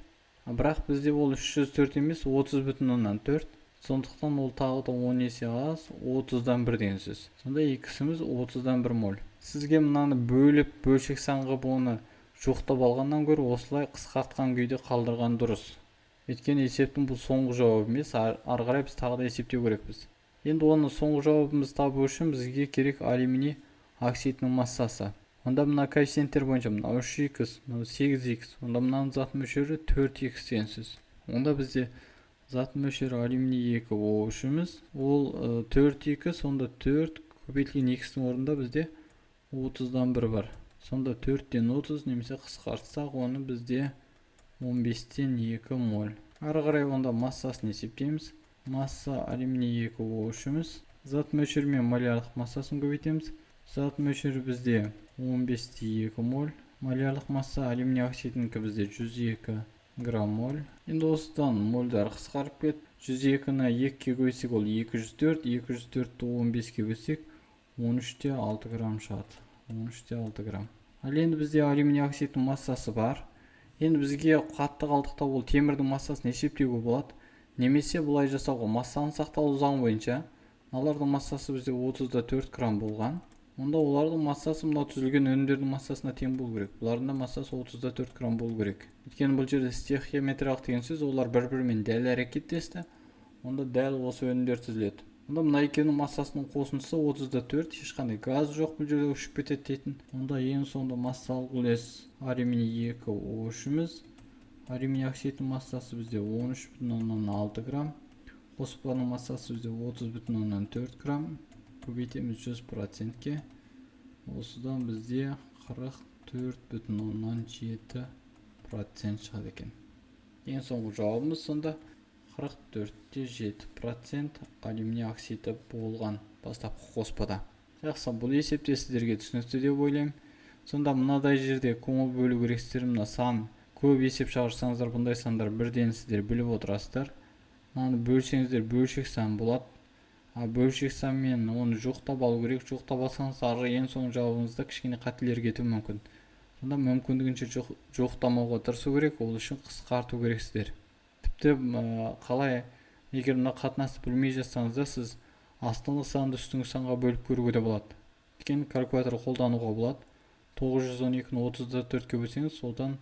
Бірақ бізде ол 304 емес, 30,4. Сондықтан ол тағы да 10 есе аз, 30-дан 1 деген сөз. Сонда х-іміз 30-дан 1 моль. Сізге мынаны бөліп, бөлшек санға оны жоқтап алғаннан гөрі осылай қысқартқан күйде қалдырған дұрыс. Өйткені есептің бұл соңғы жауабы емес, ары қарай біз тағы да есептеу керекпіз. Енді оны соңғы жауабымызды табу үшін бізге керек алюминий оксидінің массасы. Онда мына коэффициенттер бойынша мына 3х, мына 8х, онда мынаның зат мөлшері 4х деген сөз. Онда бізде зат мөлшері алюминий 2O3-іміз, ол 4х, сонда 4 көбейтілген х-тің орнында бізде 30-дан 1 бар. Сонда 4-тен 30 немесе қысқартсақ, оны бізде 15-тен 2 моль. Ары қарай онда массасын есептейміз. Масса алюминий 2O3-іміз. Зат мөлшері мен молярлық массасын көбейтеміз. Зат мөлшері бізде 15-те 2 моль. Молярлық масса алюминий оксидінікі бізде 102 грамм моль. Енді осыдан мольдар қысқарып кет. 102-ні 2-ке көбейтсек, ол 204. 204-ті 15-ке бөлсек, 13-те 6 грамм шығады. 13-те 6 грамм. Ал енді бізде алюминий оксидінің массасы бар. Енді бізге қатты қалдықта ол темірдің массасын есептеуге болады. Немесе бұлай жасауға, массаны сақталу заңы бойынша мыналардың массасы бізде 30-да 4 грамм болған. Онда олардың массасы мынау түзілген өнімдердің массасына тең болу керек. Бұлардың да массасы 30-да 4 грамм болу керек. Өйткені бұл жерде стихиометриялық деген сөз, олар бір-бірімен дәл әрекеттесті. Онда дәл осы өнімдер түзіледі. Онда мына екеуінің массасының қосындысы 30-да 4, ешқандай газ жоқ бұл жерде ұшып кетеді дейтін. Онда ең соңында массалық үлес алюминий 2O3-іміз. Алюминий оксидінің массасы бізде 13,6 грамм. Қоспаның массасы бізде 30,4 грамм. Көбейтеміз 100%-ке. Осыдан бізде 44,7% шығады екен. Ең соңғы жауабымыз сонда 44,7% алюминий оксиді болған бастапқы қоспада. Жақсы, бұл есепте сіздерге түсінікті деп ойлаймын. Сонда мынадай жерде көңіл бөлу керексіздер. Мына сан көп есеп шығарсаңыздар, бұндай сандар бірден сіздер біліп отырасыздар. Мынаны бөлсеңіздер бөлшек сан болады. Бөлшек санмен оны жоқтап алу керек. Жоқтап алсаңыз ары ең соң жауабыңызда кішкене қателер кетуі мүмкін. Сонда мүмкіндігінше жоқтамауға тырысу керек. Ол үшін қысқарту керексіздер. Тіпті қалай, егер мына қатынасты білмей жатсаңызда, сіз астыңғы санды үстіңгі санға бөліп көруге де болады. Өйткені калькулятор қолдануға болады. 912-ні 34-ке бөлсеңіз, содан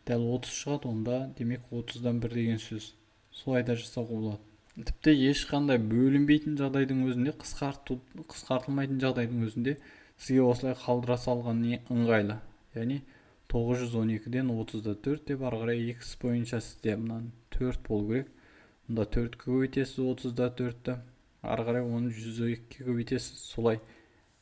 дәл 30 шығады, онда демек 30-дан 1 деген сөз. Солай да жасауға болады. Тіпті ешқандай бөлінбейтін жағдайдың өзінде, қысқартылмайтын жағдайдың өзінде сізге осылай қалдыра салған ыңғайлы. Яғни 912-ден 30-4 деп ары қарай x бойынша сізде мынаны 4 болу керек. Мұнда 4-ке көбейтесіз 30-4-ті. Ары қарай оны 102-ге көбейтесіз. Солай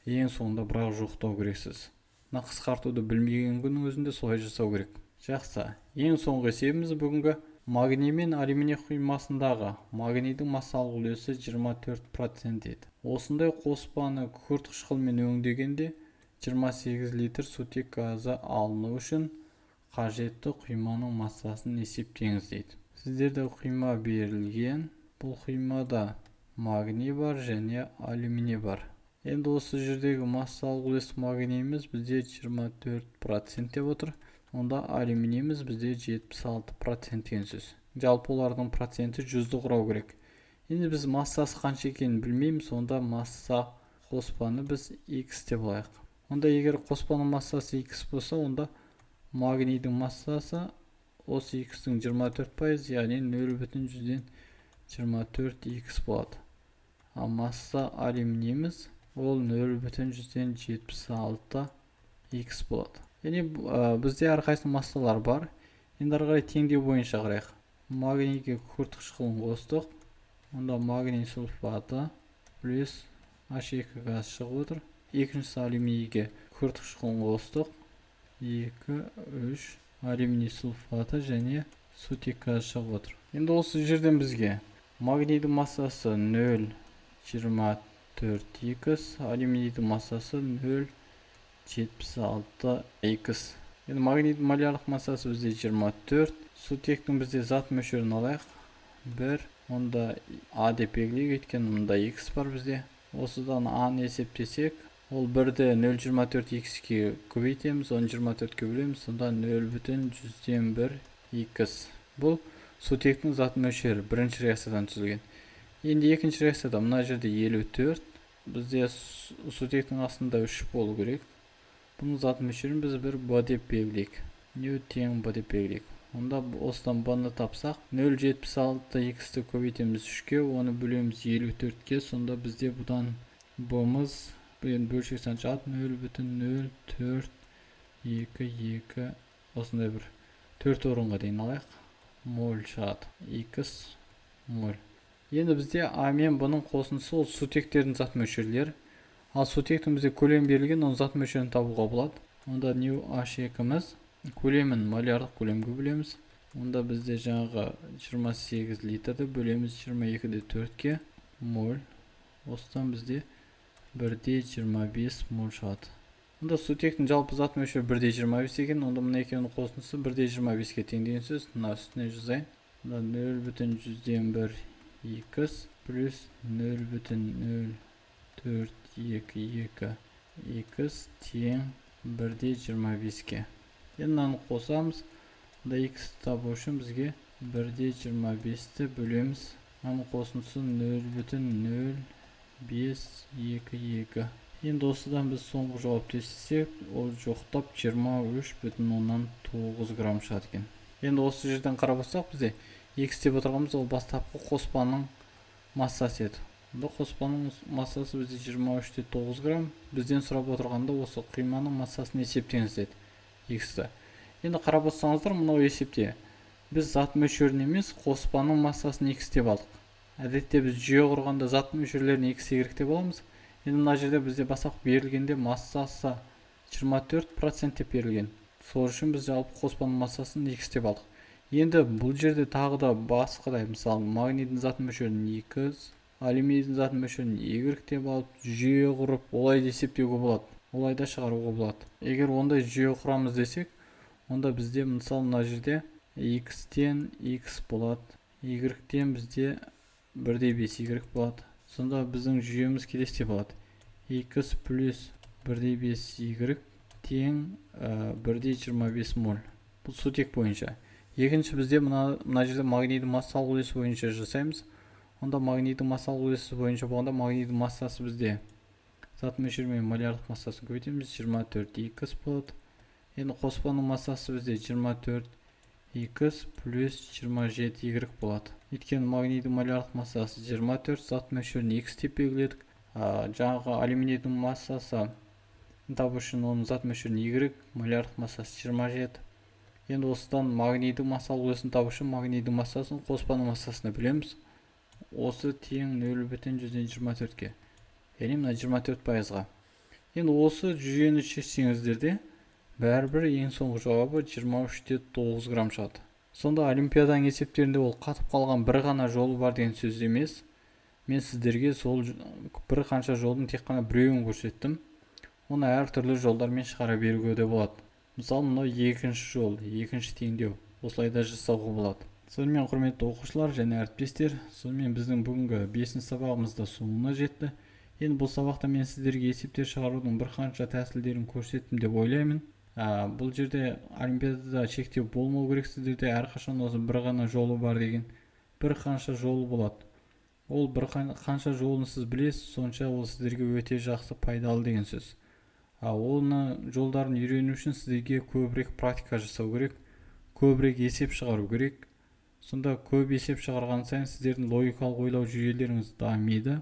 ең соңында бірақ жоқтау керексіз. Мына қысқартуды білмеген күннің өзінде солай жасау керек. Жақсы, ең соңғы есебіміз бүгінгі магний мен алюминий құймасындағы магнийдің массалық үлесі 24% еді. Осындай қоспаны күкірт қышқылмен өңдегенде 28 литр сутек газы алыну үшін қажетті құйманың массасын есептеңіз дейді. Сіздерде құйма берілген. Бұл құймада магний бар және алюминий бар. Енді осы жердегі массалық үлес магнийіміз бізде 24% деп отыр. Онда алюминийіміз бізде 76% деген сөз. Жалпы олардың проценті 100-ді құрау керек. Енді біз массасы қанша екенін білмейміз, онда масса қоспаны біз x деп алайық. Онда егер қоспаның массасы x болса, онда магнийдің массасы осы x-тің 24%, яғни 0,24x болады. А масса алюминийіміз ол 0,76x болады. Яғни бізде әрқайсының массалар бар. Енді ары қарай теңдеу бойынша қарайық. Магнийге күкірт қышқылын қостық. Онда магний сульфаты плюс H2 газ шығып отыр. Екіншісі алюминийге күкірт қышқылын қостық. 2, 3 алюминий сульфаты және сутек газ шығып отыр. Енді осы жерден бізге магнийдің массасы 0,24x, алюминийдің массасы 0,76x. Енді магнийдің молярлық массасы бізде 24. Сутектің бізде зат мөлшерін алайық. 1, онда А деп белгілейік, өйткені мұнда x бар бізде. Осыдан А-ны есептесек, ол 1-ді 0,24x-ке көбейтеміз, оны 24-ке бөлеміз, сонда 0,1x. Бұл сутектің зат мөлшері бірінші реакциядан түзілген. Енді екінші реакцияда мына жерде 54. Бізде сутектің астында 3 болу керек. Бұның зат мөлшерін біз бір b деп белгілейік. Не тең b деп белгілейік. Онда осыдан b-ны тапсақ, 0,76x-ті көбейтеміз 3-ке, оны бөлеміз 54-ке, сонда бізде бұдан b-мыз бөлшек сан шығады 0,0422 осындай бір 4 орынға дейін алайық. Моль шығады. X моль. Енді бізде А мен бұның қосындысы ол сутектердің зат мөлшерлері. Ал сутектің бізде көлем берілген, оның зат мөлшерін табуға болады. Онда H2-міз көлемін молярлық көлемге бөлеміз. Онда бізде жаңағы 28 литрді бөлеміз 22-де 4-ке моль. Осыдан бізде 1,25 моль шығады. Онда сутектің жалпы зат мөлшері 1,25 екен. Онда мына екеуінің қосындысы 1,25-ке тең деген сөз. Мына үстіне жазайын. Онда 0,101x плюс 0,0422x тең 1,25-ке. Енді мынаны қосамыз. Онда x табу үшін бізге 1,25-ті бөлеміз. Мынаның қосындысы 0,0522. Енді осыдан біз соңғы жауапты естісек, ол жоқтап 23,9 грамм шығады екен. Енді осы жерден қарап отырсақ, бізде x деп отырғанымыз ол бастапқы қоспаның массасы еді. Онда қоспаның массасы бізде 23,9 грамм. Бізден сұрап отырғанда осы құйманың массасын есептеңіз деді. X-ті. Енді қарап отырсаңыздар, мынау есепте біз зат мөлшерін емес, қоспаның массасын x деп алдық. Әдетте біз жүйе құрғанда зат мөлшерлерін x y деп аламыз. Енді мына жерде бізде бастапқы берілгенде массасы 24% деп берілген. Сол үшін біз жалпы қоспаның массасын x деп алдық. Енді бұл жерде тағы да басқадай, мысалы магнийдің зат мөлшерін X, алюминийдің зат мөлшерін Y деп алып жүйе құрып олай есептеуге болады, олай да шығаруға болады. Егер ондай жүйе құрамыз десек, онда бізде мысалы мына жерде X-тен X болады, Y-тен бізде 1,5Y болады. Сонда біздің жүйеміз келесідей болады: X плюс 1,5Y тең 1,25 моль. Бұл сутек бойынша. Екінші бізде мына жерде магнийдің массалық үлесі бойынша жасаймыз. Онда магнийдің массалық үлесі бойынша болғанда магнийдің массасы бізде зат мөлшерімен молярлық массасын көбейтеміз, 24X болады. Енді қоспаның массасы бізде 24X плюс 27Y болады. Өйткені магнийдің молярлық массасы 24, зат мөлшерін X деп белгіледік. Жаңағы алюминийдің массасы табу үшін оның зат мөлшерін Y, молярлық массасы 27. Енді осыдан магнийдің массалық үлесін табу үшін магнийдің массасын қоспаның массасына білеміз. Осы тең 0,124-ке. Яғни мына 24%-ға. Енді осы жүйені шешсеңіздер де бәрібір ең соңғы жауабы 23,9 грамм шығады. Сонда олимпиаданың есептерінде ол қатып қалған бір ғана жолы бар деген сөз емес. Мен сіздерге сол бір қанша жолдың тек қана біреуін көрсеттім. Оны әртүрлі жолдармен шығара беруге де болады. Мысалы, мынау екінші жол, екінші теңдеу. Осылай да жасауға болады. Сонымен құрметті оқушылар және әріптестер, сонымен біздің бүгінгі 5-ші сабағымыз да соңына жетті. Енді бұл сабақта мен сіздерге есептер шығарудың бірқанша тәсілдерін көрсеттім деп ойлаймын. Бұл жерде олимпиадада шектеу болмау керек, сіздерде әрқашан осы бір ғана жолы бар деген бір қанша жолы болады. Ол бір қанша жолын сіз білесіз, сонша ол сіздерге өте жақсы пайдалы деген сөз. Оны жолдарын үйрену үшін сіздерге көбірек практика жасау керек, көбірек есеп шығару керек. Сонда көп есеп шығарған сайын сіздердің логикалық ойлау жүйелеріңіз дамиды.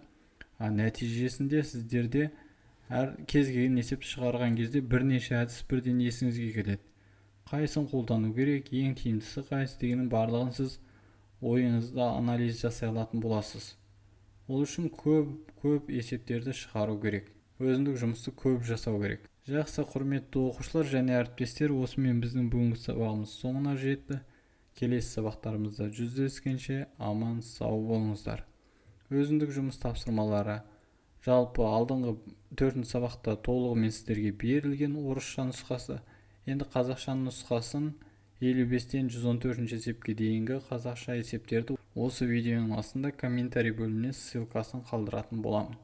Нәтижесінде сіздерде әр кез келген есеп шығарған кезде бірнеше әдіс бірден есіңізге келеді. Қайсысын қолдану керек, ең тиімдісі қайсы дегеннің барлығын сіз ойыңызда анализ жасай алатын боласыз. Ол үшін көп есептерді шығару керек. Өзіндік жұмысты көп жасау керек. Жақсы құрметті оқушылар және әріптестер, осымен біздің бүгінгі сабағымыз соңына жетті. Келесі сабақтарымызда жүздескенше аман сау болыңыздар. Өзіндік жұмыс тапсырмалары жалпы алдыңғы 4-ші сабақта толығымен сіздерге берілген орысша нұсқасы. Енді қазақша нұсқасын 55-тен 114-ші есепке дейінгі қазақша есептерді осы видеоның астында комментарий бөліміне ссылкасын қалдыратын боламын.